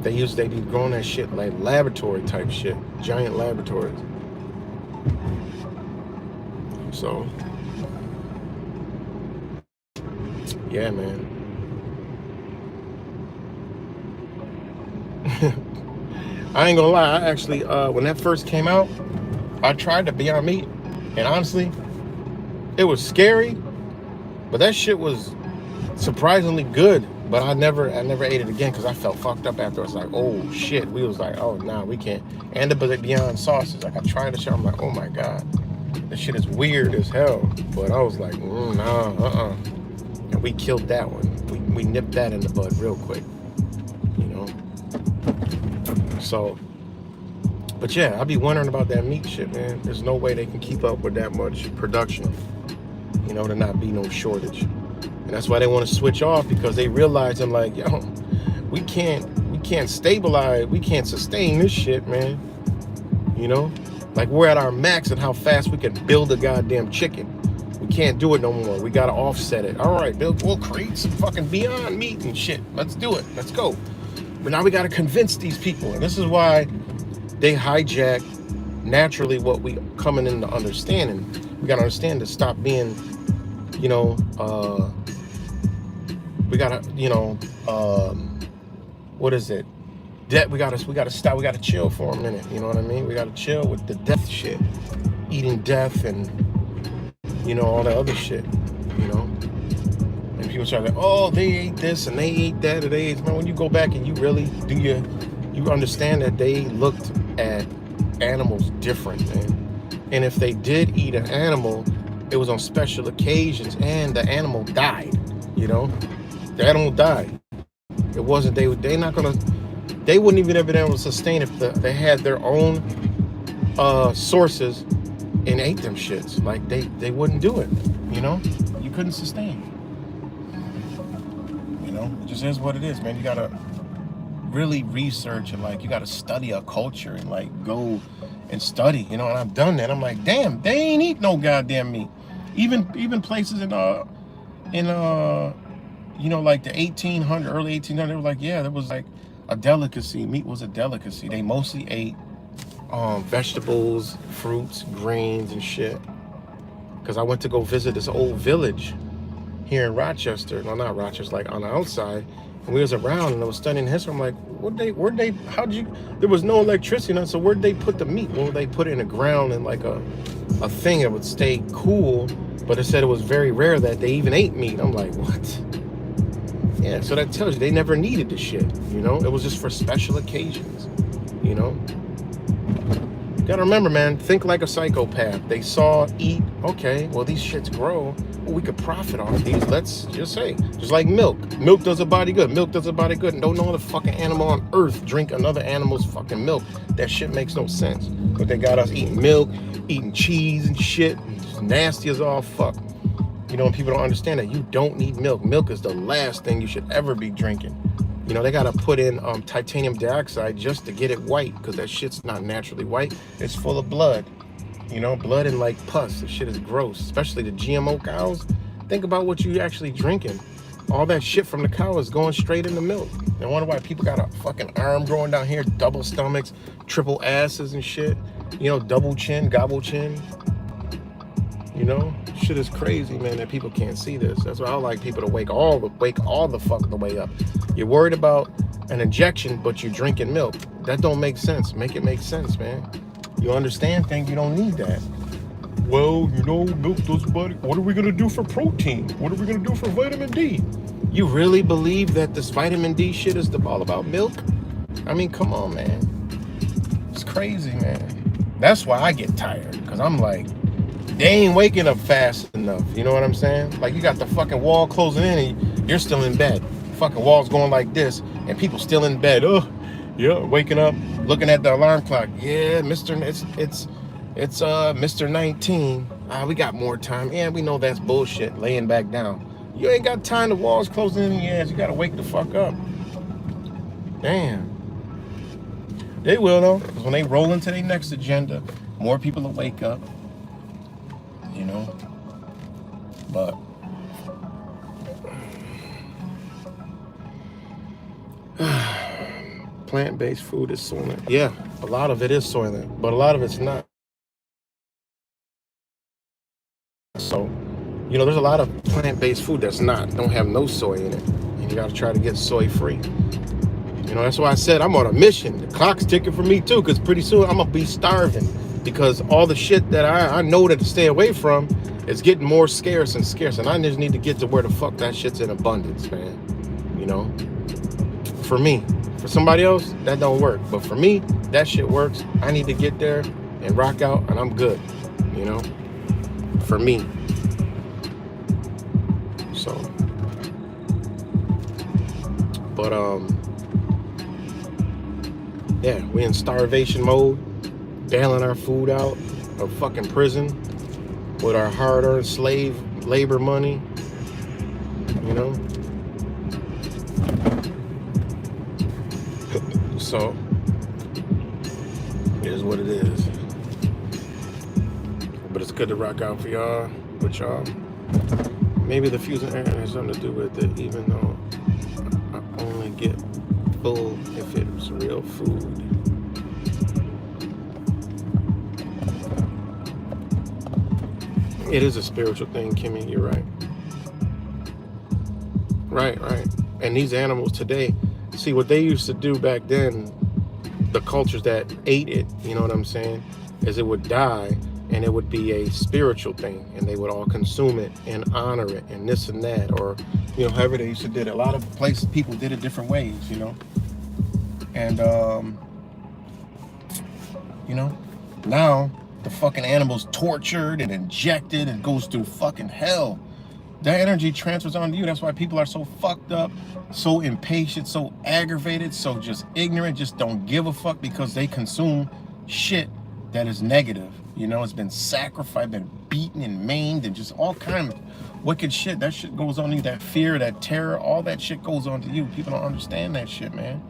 They be growing that shit like laboratory type shit, giant laboratories. So, yeah, man. I ain't gonna lie, I actually, when that first came out, I tried the Beyond Meat, and honestly, it was scary, but that shit was surprisingly good. But I never ate it again because I felt fucked up after. I was like, oh shit. We was like, oh nah, we can't. And the Beyond sauces, like I tried the shit. I'm like, oh my god, this shit is weird as hell. But I was like, nah, and we killed that one. We nipped that in the bud real quick, you know. So, but yeah, I be wondering about that meat shit, man. There's no way they can keep up with that much production, you know, to not be no shortage. And that's why they want to switch off, because they realize, they're like, yo, we can't stabilize, we can't sustain this shit, man. You know, Like, we're at our max at how fast we can build a goddamn chicken. We can't do it no more. We gotta offset it. All right, we'll create some fucking Beyond Meat and shit. Let's do it. Let's go. But now we gotta convince these people, and this is why they hijack naturally what we coming into understanding. We gotta understand to stop being, you know, we gotta, you know, what is it? We gotta stop. We gotta chill for a minute. You know what I mean? We gotta chill with the death shit, eating death, and you know, all that other shit. You know, and people try to, oh, they ate this and they ate that, or they ate. Man, when you go back and you really do you understand that they looked at animals different, man. And if they did eat an animal, it was on special occasions, and the animal died. You know, the animal died. It wasn't they not gonna. They wouldn't even have been able to sustain if they had their own sources and ate them shits. Like, they wouldn't do it, you know? You couldn't sustain. You know? It just is what it is, man. You gotta really research and, like, you gotta study a culture and, like, go and study, you know? And I've done that. I'm like, damn, they ain't eat no goddamn meat. Even places in you know, like the 1800, early 1800, they were like, yeah, there was like a delicacy. Meat was a delicacy. They mostly ate vegetables, fruits, grains, and shit. Because I went to go visit this old village here in Rochester. No, not Rochester, like on the outside. And we was around and I was studying history. I'm like, there was no electricity, you know, so where'd they put the meat? Well, they put it in the ground in like a thing that would stay cool. But it said it was very rare that they even ate meat. I'm like, what? Yeah, so that tells you they never needed the shit, you know? It was just for special occasions, you know? You gotta remember, man, think like a psychopath. They saw, eat, okay, well, these shits grow. Well, we could profit off these. Let's just say, just like milk. Milk does a body good. Milk does a body good. And don't no other fucking animal on earth drink another animal's fucking milk. That shit makes no sense. But they got us eating milk, eating cheese and shit. It's nasty as all fuck. You know, and people don't understand that you don't need milk. Milk is the last thing you should ever be drinking. You know, they got to put in titanium dioxide just to get it white, because that shit's not naturally white. It's full of blood. You know, blood and like pus. The shit is gross, especially the GMO cows. Think about what you actually drinking. All that shit from the cow is going straight in the milk. I wonder why people got a fucking arm growing down here, double stomachs, triple asses and shit. You know, double chin, gobble chin. You know, shit is crazy, man, that people can't see this. That's why I like people to wake all the fuck the way up. You're worried about an injection, but you're drinking milk. That don't make sense. Make it make sense, man. You understand things, you don't need that. Well, you know, milk does body. What are we gonna do for protein? What are we gonna do for vitamin D? You really believe that this vitamin D shit is all about milk? I mean, come on, man. It's crazy, man. That's why I get tired, because I'm like, they ain't waking up fast enough. You know what I'm saying? Like, you got the fucking wall closing in and you're still in bed. Fucking wall's going like this and people still in bed. Oh, yeah, waking up, looking at the alarm clock. Yeah, it's Mr. 19. We got more time. Yeah, we know that's bullshit. Laying back down. You ain't got time. The wall's closing in your ass. You gotta wake the fuck up. Damn. They will though, because when they roll into their next agenda, more people will wake up. You know, but plant-based food is soylent. Yeah, a lot of it is soylent, but a lot of it's not. So, you know, there's a lot of plant-based food that's don't have no soy in it, and you got to try to get soy-free. You know, that's why I said I'm on a mission. The clock's ticking for me too, because pretty soon I'm gonna be starving. Because all the shit that I know that to stay away from is getting more scarce and scarce. And I just need to get to where the fuck that shit's in abundance, man. You know? For me. For somebody else, that don't work. But for me, that shit works. I need to get there and rock out and I'm good. You know? For me. So. But, yeah, we in starvation mode. Bailing our food out of fucking prison with our hard-earned slave labor money, you know? So, it is what it is. good to rock out for y'all. But maybe the fusing air has something to do with it, even though I only get full if it's real food. It is a spiritual thing, Kimmy. You're right. Right. And these animals today, see what they used to do back then, the cultures that ate it, you know what I'm saying, is it would die and it would be a spiritual thing and they would all consume it and honor it and this and that, or, you know, however they used to do it. A lot of places, people did it different ways, you know. And, you know, now the fucking animal's tortured and injected and goes through fucking hell. That energy transfers onto you. That's why people are so fucked up, so impatient, so aggravated, so just ignorant, just don't give a fuck because they consume shit that is negative. You know, it's been sacrificed, been beaten and maimed and just all kind of wicked shit. That shit goes on you. That fear, that terror, all that shit goes on to you. People don't understand that shit, man.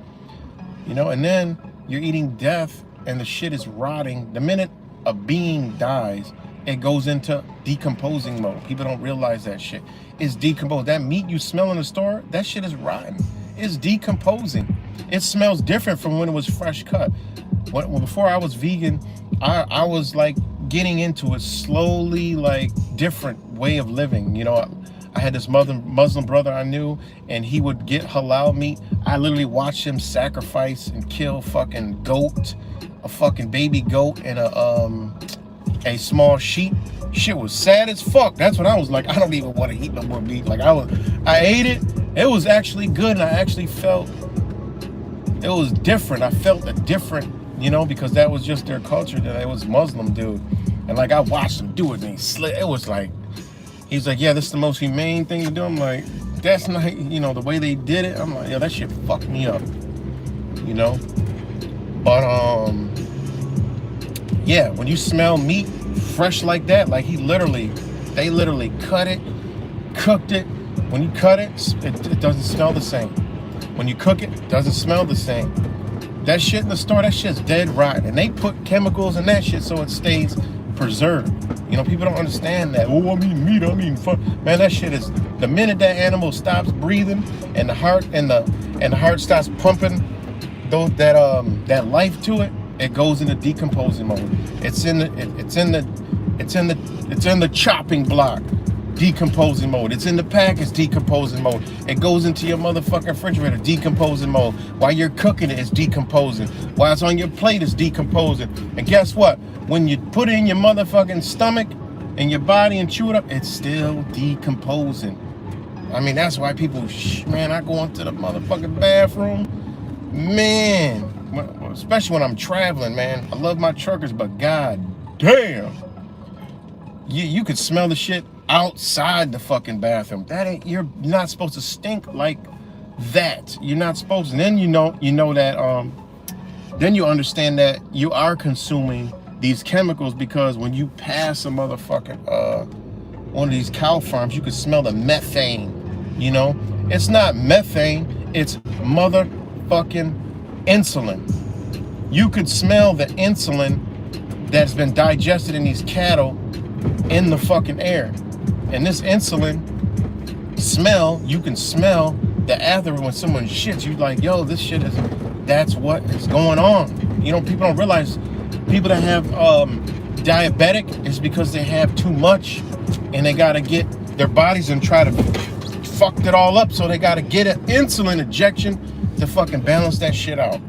You know, and then you're eating death and the shit is rotting. The minute a being dies, it goes into decomposing mode. People don't realize that shit. It's decomposed. That meat you smell in the store, that shit is rotten. It's decomposing. It smells different from when it was fresh cut. Before I was vegan, I was like getting into a slowly, like, different way of living. You know, I had this Muslim brother I knew, and he would get halal meat. I literally watched him sacrifice and kill fucking goat, a fucking baby goat, and a small sheep. Shit was sad as fuck. That's when I was like, I don't even want to eat no more meat. Like I ate it. It was actually good, and I actually felt it was different. I felt a different, you know, because that was just their culture. That it was Muslim dude, and like I watched him do it, and he slid. It was like, he's like, yeah, this is the most humane thing to do. I'm like, that's not, you know, the way they did it. I'm like, yeah, that shit fucked me up, you know. But yeah, when you smell meat fresh like that, like they literally cut it, cooked it. When you cut it, it doesn't smell the same. When you cook it, it doesn't smell the same. That shit in the store, that shit's dead rotten. And they put chemicals in that shit so it stays preserved. You know, people don't understand that. Oh, I mean meat, I mean fun. Man, that shit is, the minute that animal stops breathing and the heart starts pumping that life to it, it goes into decomposing mode. It's in the chopping block, decomposing mode. It's in the package, decomposing mode. It goes into your motherfucking refrigerator, decomposing mode. While you're cooking it, it's decomposing. While it's on your plate, it's decomposing. And guess what? When you put it in your motherfucking stomach and your body and chew it up, it's still decomposing. I mean, that's why people, man, I go into the motherfucking bathroom, man. Especially when I'm traveling, man. I love my truckers, but god damn, you could smell the shit outside the fucking bathroom. You're not supposed to stink like that. You're not supposed to. And then you know that then you understand that you are consuming these chemicals, because when you pass a motherfucking one of these cow farms, you can smell the methane. You know, it's not methane, it's motherfucking insulin. You could smell the insulin that's been digested in these cattle in the fucking air. And this insulin smell, you can smell the after when someone shits. You like, yo, this shit is, that's what is going on. You know, people don't realize people that have diabetic is because they have too much and they gotta get their bodies and try to fuck it all up. So they gotta get an insulin injection to fucking balance that shit out,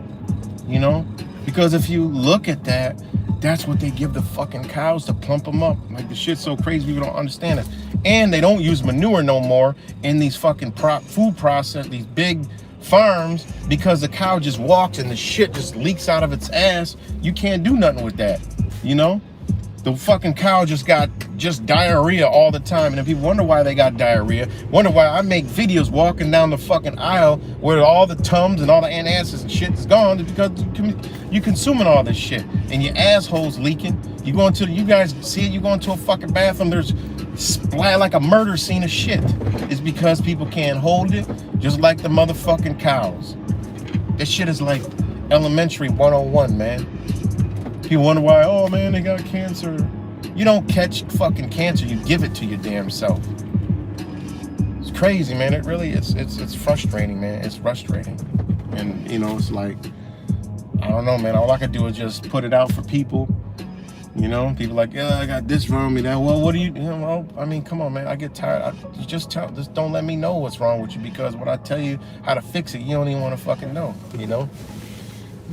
you know? Because if you look at that, that's what they give the fucking cows to plump them up. Like, the shit's so crazy, people don't understand it. And they don't use manure no more in these fucking food process, these big farms, because the cow just walks and the shit just leaks out of its ass. You can't do nothing with that, you know? The fucking cow just got diarrhea all the time. And then people wonder why they got diarrhea. Wonder why I make videos walking down the fucking aisle where all the Tums and all the antacids and shit is gone, because you consuming all this shit. And your asshole's leaking. You guys see it, you go into a fucking bathroom, there's splat like a murder scene of shit. It's because people can't hold it, just like the motherfucking cows. This shit is like elementary 101, man. People wonder why, oh man, they got cancer. You don't catch fucking cancer, you give it to your damn self. It's crazy, man. It really is. It's frustrating, man. It's frustrating. And, you know, it's like, I don't know, man. All I can do is just put it out for people. You know, people like, yeah, I got this wrong with me. That, well, what do you know? Well, I mean, come on, man. I get tired. Just don't let me know what's wrong with you, because when I tell you how to fix it, you don't even want to fucking know, you know?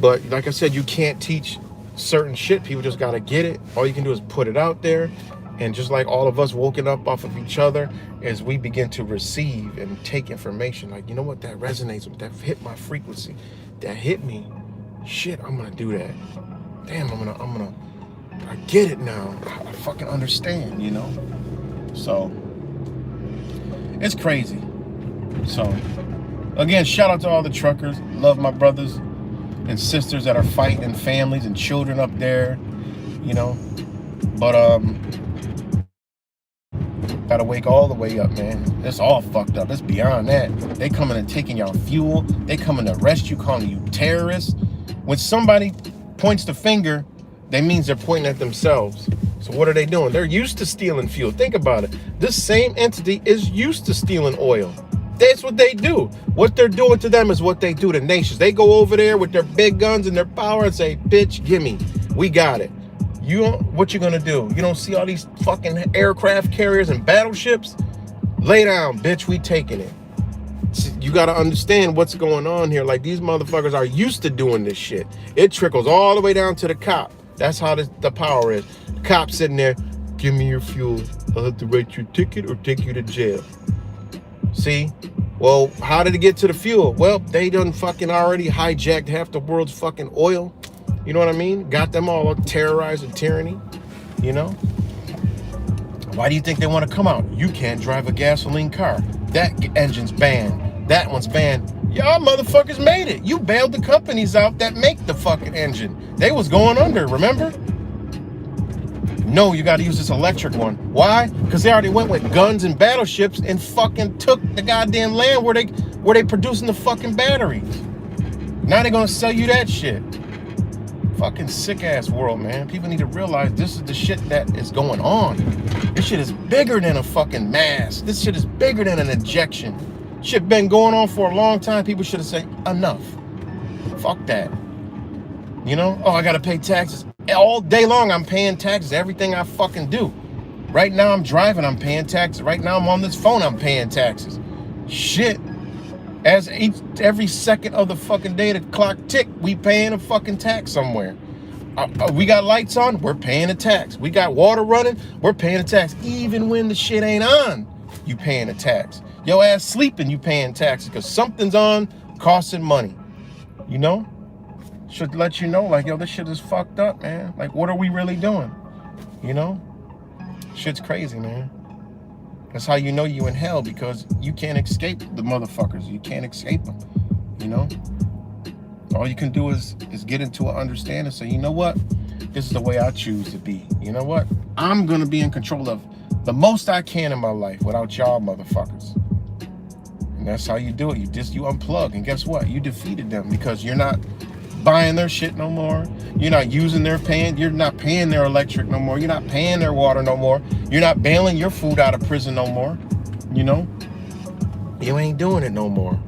But like I said, you can't teach certain shit. People just got to get it. All you can do is put it out there. And just like all of us woken up off of each other, as we begin to receive and take information, like, you know what, that resonates with, that hit my frequency, that hit me. Shit, I'm gonna do that. Damn, I get it now. I fucking understand, you know? So, it's crazy. So, again, shout out to all the truckers. Love my brothers and sisters that are fighting, families and children up there, you know? But, gotta wake all the way up, man. It's all fucked up. It's beyond that. They coming and taking y'all fuel. They coming to arrest you, calling you terrorists. When somebody points the finger, that means they're pointing at themselves. So what are they doing? They're used to stealing fuel. Think about it. This same entity is used to stealing oil. That's what they do. What they're doing to them is what they do to nations. They go over there with their big guns and their power and say, bitch, gimme. We got it. What you gonna do? You don't see all these fucking aircraft carriers and battleships? Lay down, bitch, we taking it. You gotta understand what's going on here. Like, these motherfuckers are used to doing this shit. It trickles all the way down to the cop. That's how the power is. The cop sitting there, give me your fuel. I'll have to write your ticket or take you to jail. See? Well, how did it get to the fuel? Well, they done fucking already hijacked half the world's fucking oil. You know what I mean? Got them all terrorized with tyranny, you know? Why do you think they want to come out? You can't drive a gasoline car. That engine's banned. That one's banned. Y'all motherfuckers made it. You bailed the companies out that make the fucking engine. They was going under, remember? No, you got to use this electric one. Why? Because they already went with guns and battleships and fucking took the goddamn land where they producing the fucking batteries. Now they're going to sell you that shit. Fucking sick ass world, man. People need to realize this is the shit that is going on. This shit is bigger than a fucking mask. This shit is bigger than an injection. Shit been going on for a long time. People should have said enough. Fuck that. You know? Oh, I gotta pay taxes. All day long I'm paying taxes. Everything I fucking do. Right now I'm driving, I'm paying taxes. Right now I'm on this phone, I'm paying taxes. Shit. As every second of the fucking day the clock tick, we paying a fucking tax somewhere. We got lights on, we're paying a tax. We got water running, we're paying a tax. Even when the shit ain't on, you paying a tax. Your ass sleeping, you paying taxes because something's on, costing money. You know? Should let you know, like, yo, this shit is fucked up, man. Like, what are we really doing? You know? Shit's crazy, man. That's how you know you in hell, because you can't escape the motherfuckers. You can't escape them, you know? All you can do is get into an understanding. So, you know what? This is the way I choose to be. You know what? I'm going to be in control of the most I can in my life without y'all motherfuckers. And that's how you do it. You unplug. And guess what? You defeated them, because you're not buying their shit no more. You're not using you're not paying their electric no more. You're not paying their water no more. You're not bailing your food out of prison no more. You know? You ain't doing it no more.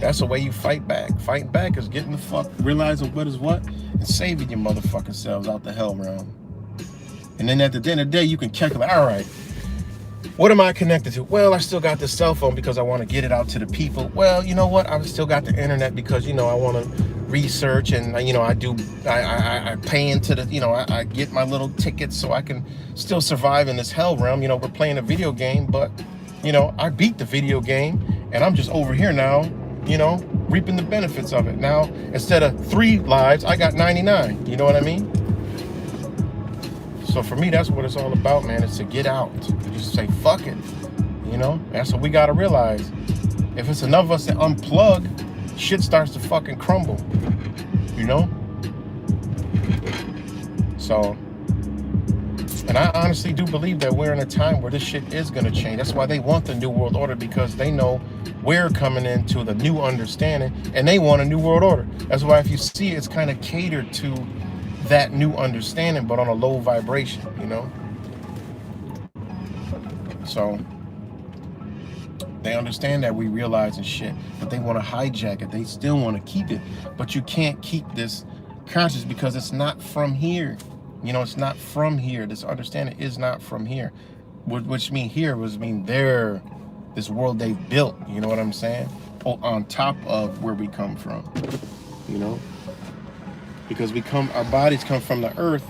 That's the way you fight back. Fighting back is getting the fuck, realizing what is what, and saving your motherfucking selves out the hell realm. And then at the end of the day, you can calculate, all right, what am I connected to? Well, I still got the cell phone because I want to get it out to the people. Well, you know what? I've still got the internet because, you know, I want to research, and, you know, I pay into the, you know, I get my little tickets so I can still survive in this hell realm. You know, we're playing a video game, but, you know, I beat the video game, and I'm just over here now, you know, reaping the benefits of it. Now, instead of 3 lives, I got 99. You know what I mean? So for me, that's what it's all about, man. It's to get out. Just say, fuck it. You know, that's what we got to realize. If it's enough of us to unplug, shit starts to fucking crumble. You know? So, and I honestly do believe that we're in a time where this shit is going to change. That's why they want the New World Order, because they know we're coming into the new understanding, and they want a New World Order. That's why if you see it's kind of catered to that new understanding, but on a low vibration, you know? So they understand that we realize and shit, but they want to hijack it. They still want to keep it, but you can't keep this conscious because it's not from here. You know, it's not from here. This understanding is not from here, which mean here was mean they're this world they built. You know what I'm saying? On top of where we come from. You know, because our bodies come from the earth,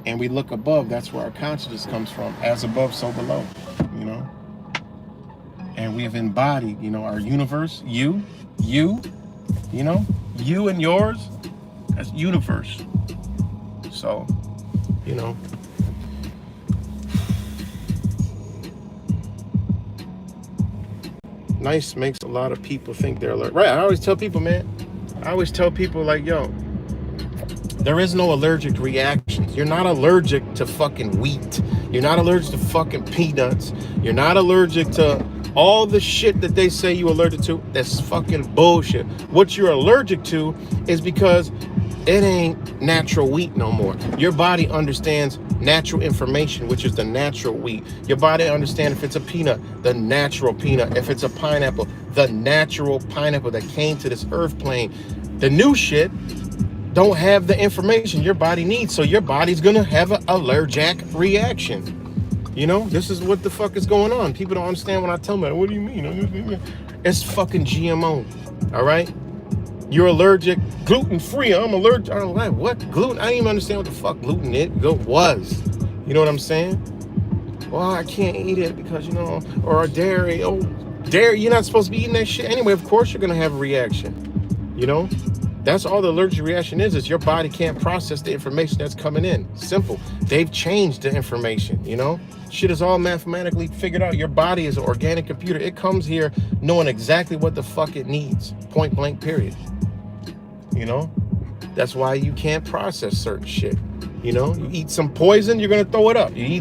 and we look above. That's where our consciousness comes from. As above, so below. You know. And we have embodied, you know, our universe, you know, you and yours, that's universe. So, you know, nice makes a lot of people think they're alert. Right, I always tell people, man, like, yo, there is no allergic reactions. You're not allergic to fucking wheat. You're not allergic to fucking peanuts. You're not allergic to all the shit that they say you're allergic to. That's fucking bullshit. What you're allergic to is because it ain't natural wheat no more. Your body understands natural information, which is the natural wheat. Your body understands if it's a peanut, the natural peanut. If it's a pineapple, the natural pineapple that came to this earth plane. The new shit don't have the information your body needs, so your body's gonna have an allergic reaction. You know, this is what the fuck is going on. People don't understand when I tell them, what do you mean? It's fucking GMO, all right? You're allergic, gluten-free. I'm allergic. I'm like, what? Gluten? I didn't even understand what the fuck gluten was. You know what I'm saying? Well, I can't eat it because, you know, or dairy. Oh, dairy, you're not supposed to be eating that shit anyway. Of course you're going to have a reaction, you know? That's all the allergic reaction is your body can't process the information that's coming in. Simple. They've changed the information, you know? Shit is all mathematically figured out. Your body is an organic computer. It comes here knowing exactly what the fuck it needs. Point blank, period. You know? That's why you can't process certain shit. You know? You eat some poison, you're gonna throw it up. You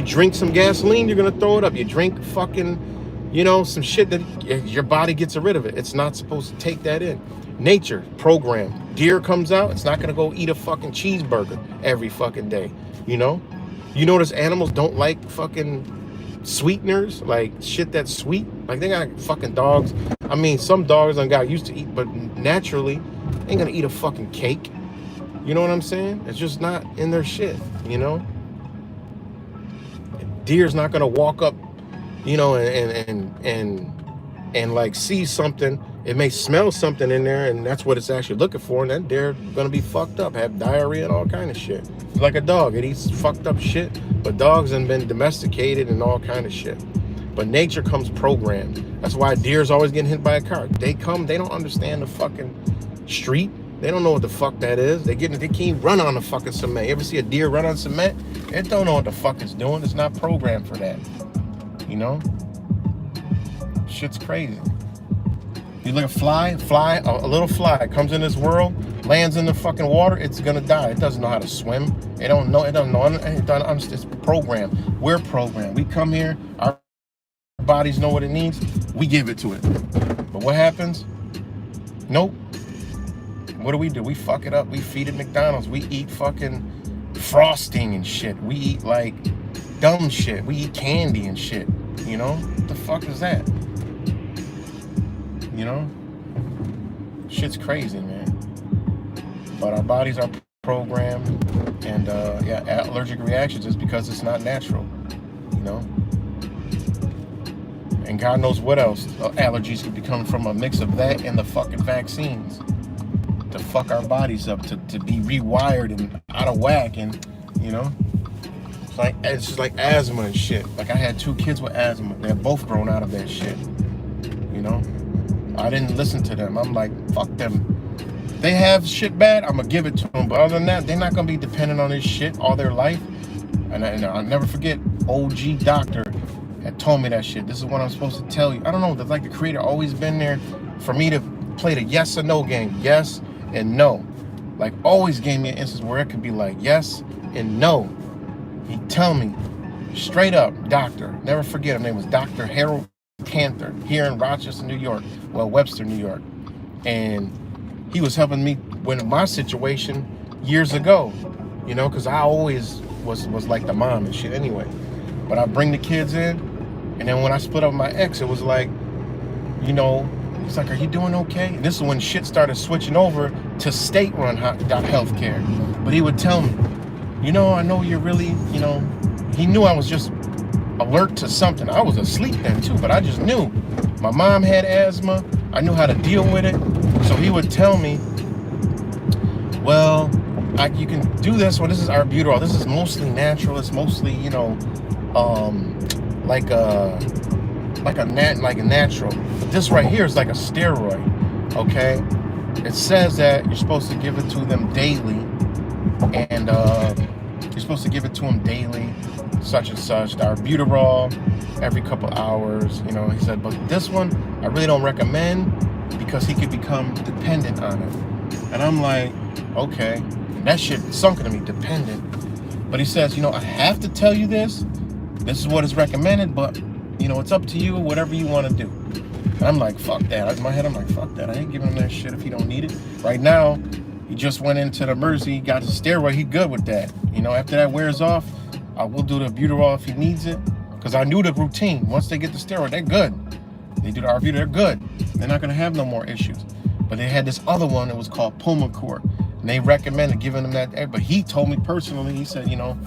drink some gasoline, you're gonna throw it up. You drink fucking, you know, some shit that your body gets rid of it. It's not supposed to take that in. Nature, program. Deer comes out, it's not gonna go eat a fucking cheeseburger every fucking day, you know? You notice animals don't like fucking sweeteners, like shit that's sweet. Like they got fucking dogs. I mean, some dogs done got used to eat, but naturally, ain't gonna eat a fucking cake. You know what I'm saying? It's just not in their shit, you know? Deer's not gonna walk up, you know, and like see something. It may smell something in there, and that's what it's actually looking for, and then they're gonna be fucked up, have diarrhea and all kind of shit. It's like a dog, it eats fucked up shit, but dogs have been domesticated and all kind of shit. But nature comes programmed. That's why deer's always getting hit by a car. They don't understand the fucking street. They don't know what the fuck that is. They can't run on the fucking cement. You ever see a deer run on cement? It don't know what the fuck it's doing. It's not programmed for that. You know? Shit's crazy. You look at a little fly comes in this world, lands in the fucking water, it's gonna die. It doesn't know how to swim. It doesn't know, it's programmed. We're programmed. We come here, our bodies know what it needs, we give it to it. But what happens? Nope. What do? We fuck it up. We feed it McDonald's. We eat fucking frosting and shit. We eat like dumb shit. We eat candy and shit. You know? What the fuck is that? You know? Shit's crazy, man. But our bodies are programmed, and allergic reactions is because it's not natural, you know? And God knows what else allergies could be coming from, a mix of that and the fucking vaccines to fuck our bodies up, to be rewired and out of whack, and, you know? It's just like asthma and shit. Like, I had 2 kids with asthma. They're both grown out of that shit, you know? I didn't listen to them. I'm like, fuck them. They have shit bad, I'm gonna give it to them. But other than that, they're not gonna be dependent on this shit all their life. And I'll never forget, OG doctor had told me that shit. This is what I'm supposed to tell you. I don't know, like the creator always been there for me to play the yes or no game. Yes and no. Like, always gave me an instance where it could be like yes and no. He'd tell me straight up, doctor. Never forget, his name was Dr. Harold Cantor, here in Rochester, New York. Well, Webster, New York. And he was helping me with my situation years ago, you know, because I always was like the mom and shit anyway. But I bring the kids in, And then when I split up with my ex, it was like, you know, he's like, are you doing okay? This is when shit started switching over to state-run healthcare. But he would tell me, you know, I know you're really, you know, he knew I was just alert to something. I was asleep then too, but I just knew. My mom had asthma. I knew how to deal with it. So he would tell me, well, you can do this one. This is albuterol. This is mostly natural. It's mostly, you know, like a natural. But this right here is like a steroid. Okay, it says that you're supposed to give it to them daily, and you're supposed to give it to them daily, such and such. The albuterol every couple hours. You know, he said, but this one I really don't recommend because he could become dependent on it. And I'm like, okay, and that shit sunk into me, dependent. But he says, you know, I have to tell you this. This is what is recommended, but you know, it's up to you, whatever you want to do. And I'm like, fuck that. In my head, I'm like, fuck that. I ain't giving him that shit if he don't need it. Right now, he just went into the emergency, got his steroid. He good with that. You know, after that wears off, I will do the albuterol if he needs it. Because I knew the routine. Once they get the steroid, they're good. They do the albuterol, they're good. They're not going to have no more issues. But they had this other one that was called Pulmicort. And they recommended giving him that. But he told me personally, he said, you know,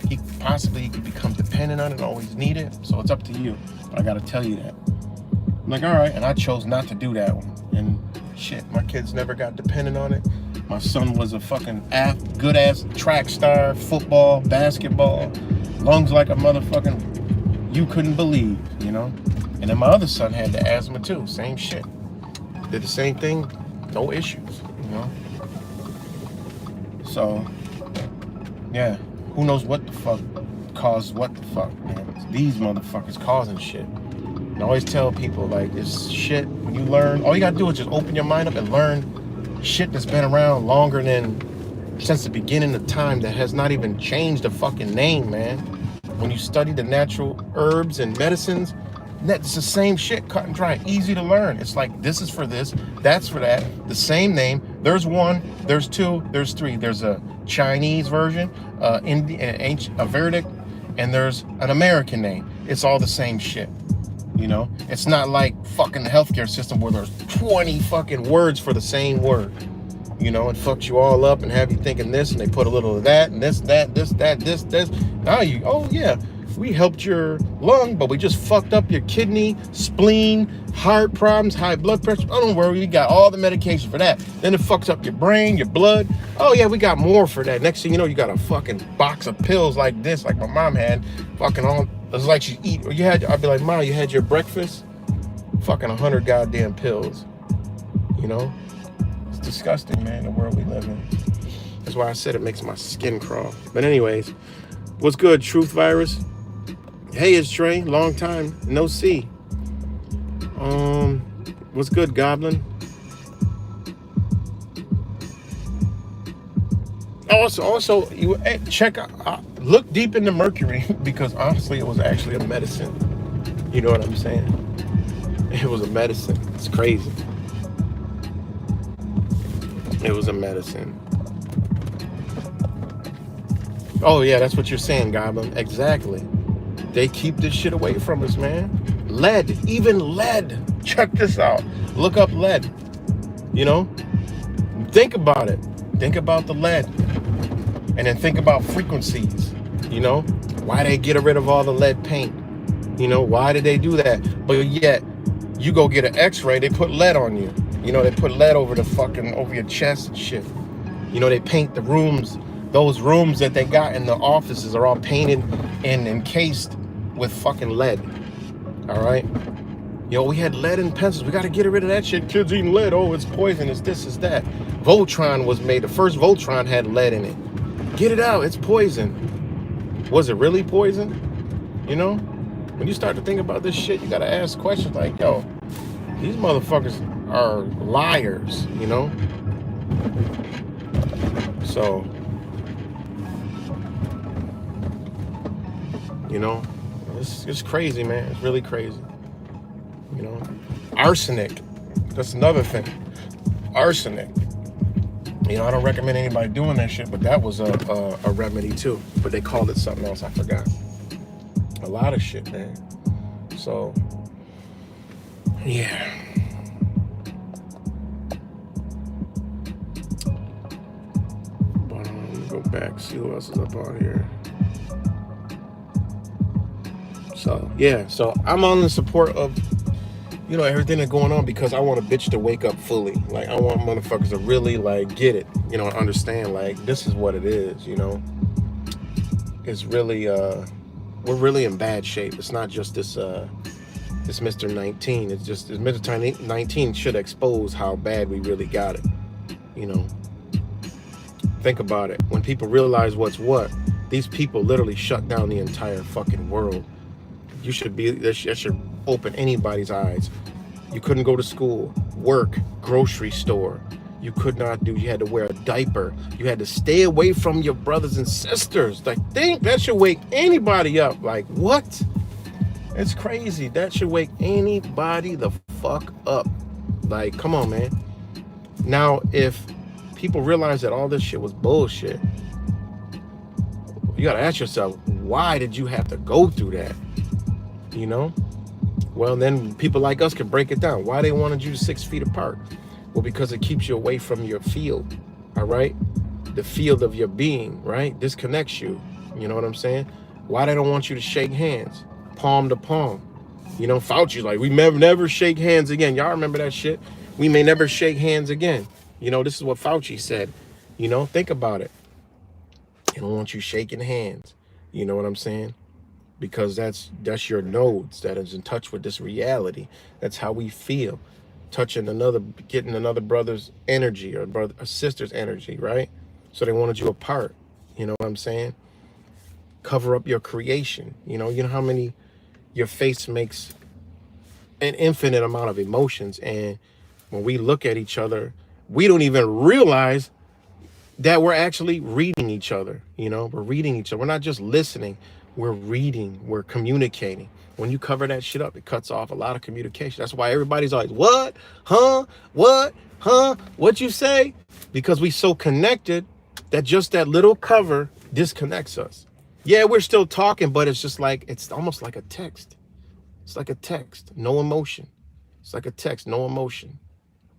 he could become dependent on it and always need it. So it's up to you. But I got to tell you that. I'm like, all right. And I chose not to do that one. And shit, my kids never got dependent on it. My son was a fucking good-ass track star, football, basketball, lungs like a motherfucking, you couldn't believe, you know? And then my other son had the asthma too, same shit. Did the same thing, no issues, you know? So, yeah, who knows what the fuck caused what the fuck, man. These motherfuckers causing shit. And I always tell people, like, this shit, when you learn, all you gotta do is just open your mind up and learn shit that's been around longer than since the beginning of time that has not even changed the fucking name, man. When you study the natural herbs and medicines, that's the same shit, cut and dry, easy to learn. It's like, this is for this, that's for that, the same name. There's one, there's two, there's three. There's a Chinese version, ancient, a Vedic, and there's an American name. It's all the same shit, you know? It's not like fucking the healthcare system where there's 20 fucking words for the same word. You know, it fucks you all up and have you thinking this, and they put a little of that, and this, that, this, that, this. Now you, oh yeah, we helped your lung, but we just fucked up your kidney, spleen, heart problems, high blood pressure. Oh, don't worry, we got all the medication for that. Then it fucks up your brain, your blood. Oh yeah, we got more for that. Next thing you know, you got a fucking box of pills like this, like my mom had, fucking all, it's like she eat, I'd be like, Mom, you had your breakfast? Fucking 100 goddamn pills, you know? It's disgusting, man, the world we live in. That's why I said it makes my skin crawl. But anyways, what's good, Truth Virus? Hey, it's Trey, long time, no see. What's good, Goblin? Also, you check out, look deep into mercury, because honestly, it was actually a medicine. You know what I'm saying? It was a medicine. It's crazy. It was a medicine. Oh yeah, that's what you're saying, Goblin. Exactly. They keep this shit away from us, man. Lead, even lead. Check this out. Look up lead. You know? Think about it. Think about the lead. And then think about frequencies. You know? Why they get rid of all the lead paint? You know, why did they do that? But yet, you go get an x-ray, they put lead on you. You know, they put lead over your chest and shit. You know, they paint the rooms. Those rooms that they got in the offices are all painted and encased with fucking lead. All right? Yo, we had lead in pencils. We got to get rid of that shit. Kids eating lead. Oh, it's poison. It's this, it's that. Voltron was made. The first Voltron had lead in it. Get it out. It's poison. Was it really poison? You know? When you start to think about this shit, you got to ask questions like, yo, these motherfuckers are liars, you know? So, you know, it's crazy, man. It's really crazy. You know, arsenic. That's another thing. Arsenic. You know, I don't recommend anybody doing that shit, but that was a remedy too. But they called it something else. I forgot. A lot of shit, man. So, yeah. But go back, see who else is up on here. So, yeah. So, I'm on the support of, you know, everything that's going on because I want a bitch to wake up fully. Like, I want motherfuckers to really, like, get it, you know, understand, like, this is what it is, you know. It's really, we're really in bad shape. It's not just this Mr. 19. It's just this Mr. 19 should expose how bad we really got it. You know, think about it. When people realize what's what, these people literally shut down the entire fucking world. You should be, that should open anybody's eyes. You couldn't go to school, work, grocery store. You could not do, you had to wear a diaper. You had to stay away from your brothers and sisters. Like, think that should wake anybody up. Like, what? It's crazy. That should wake anybody the fuck up. Like, come on, man. Now, if people realize that all this shit was bullshit, you gotta ask yourself, why did you have to go through that? You know? Well, then people like us can break it down. Why they wanted you 6 feet apart? Well, because it keeps you away from your field, all right? The field of your being, right? Disconnects you. You know what I'm saying? Why they don't want you to shake hands? Palm to palm. You know, Fauci's like, we never shake hands again. Y'all remember that shit? We may never shake hands again. You know, this is what Fauci said. You know, think about it. They don't want you shaking hands. You know what I'm saying? Because that's your nodes that is in touch with this reality. That's how we feel. Touching another, getting another brother's energy or a sister's energy, right? So they wanted you apart. You know what I'm saying? Cover up your creation. You know how many, your face makes an infinite amount of emotions. And when we look at each other, we don't even realize that we're actually reading each other. You know, we're reading each other. We're not just listening. We're reading. We're communicating. When you cover that shit up, it cuts off a lot of communication. That's why everybody's always, what? Huh? What? Huh? What you say? Because we so connected that just that little cover disconnects us. Yeah, we're still talking, but it's just like, it's almost like a text. It's like a text, no emotion. It's like a text, no emotion.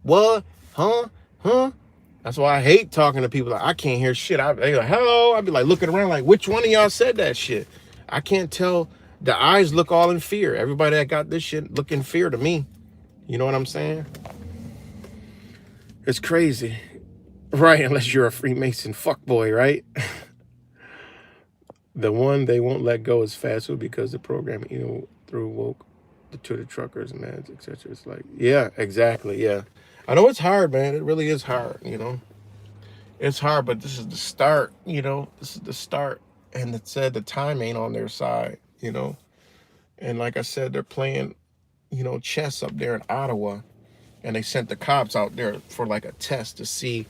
What? Huh? Huh? That's why I hate talking to people. Like, I can't hear shit. They like, hello. I'd be like looking around like, which one of y'all said that shit? I can't tell. The eyes look all in fear. Everybody that got this shit look in fear to me. You know what I'm saying? It's crazy. Right, unless you're a Freemason fuckboy, right? The one they won't let go is fast food because the program, you know, through woke to the truckers, man, etc. It's like, yeah, exactly, yeah. I know it's hard, man. It really is hard, you know. It's hard, but this is the start, you know. This is the start. And it said the time ain't on their side, you know. And like I said, they're playing, you know, chess up there in Ottawa. And they sent the cops out there for like a test to see,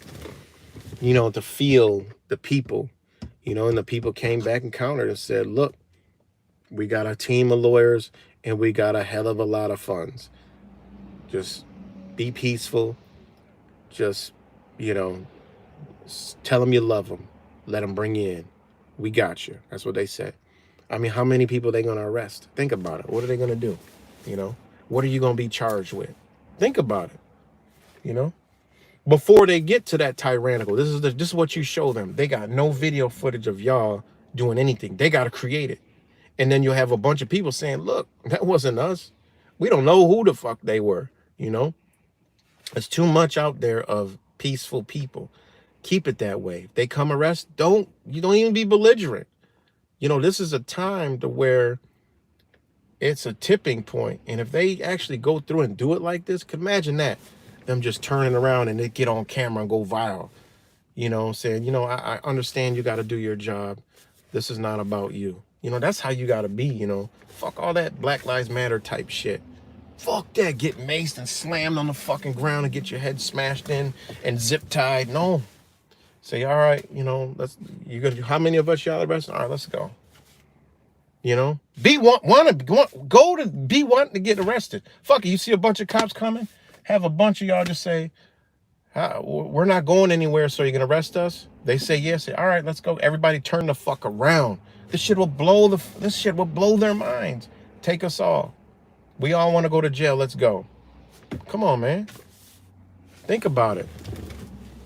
you know, to feel the people, you know. And the people came back and countered and said, look, we got a team of lawyers and we got a hell of a lot of funds. Just be peaceful. Just, you know, tell them you love them. Let them bring you in. We got you. That's what they said. I mean, how many people are they going to arrest? Think about it. What are they going to do? You know, what are you going to be charged with? Think about it. You know, before they get to that tyrannical, this is what you show them. They got no video footage of y'all doing anything. They got to create it. And then you'll have a bunch of people saying, look, that wasn't us. We don't know who the fuck they were. You know, there's too much out there of peaceful people. Keep it that way. If they come arrest, you don't even be belligerent. You know, this is a time to where it's a tipping point. And if they actually go through and do it like this, imagine that. Them just turning around and they get on camera and go viral. You know, saying, you know, I understand you got to do your job. This is not about you. You know, that's how you got to be, you know. Fuck all that Black Lives Matter type shit. Fuck that. Get maced and slammed on the fucking ground and get your head smashed in and zip tied. No. Say, all right, you know, how many of us y'all arrested? All right, let's go. You know, go to be wanting to get arrested. Fuck it, you see a bunch of cops coming, have a bunch of y'all just say, we're not going anywhere, so you're gonna arrest us? They say yes. Say, all right, let's go. Everybody turn the fuck around. This shit will blow their minds. Take us all. We all want to go to jail. Let's go. Come on, man. Think about it.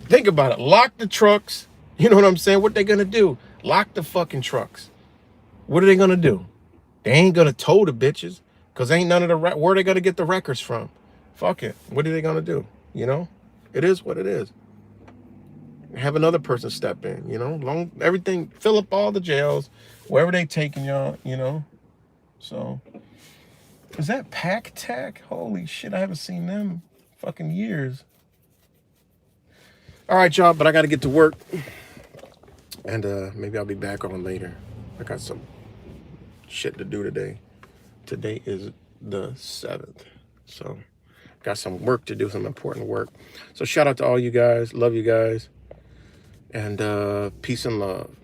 Think about it. Lock the trucks. You know what I'm saying? What they gonna do? Lock the fucking trucks. What are they gonna do? They ain't gonna tow the bitches, because ain't none of the where are they gonna get the records from? Fuck it. What are they gonna do? You know? It is what it is. Have another person step in, you know, everything, fill up all the jails, wherever they taking y'all, you know. So is that Pack Tack? Holy shit, I haven't seen them fucking years. All right, y'all, but I gotta get to work. And maybe I'll be back on later. I got some shit to do today. Today is the 7th. So got some work to do, some important work. So shout out to all you guys. Love you guys. And peace and love.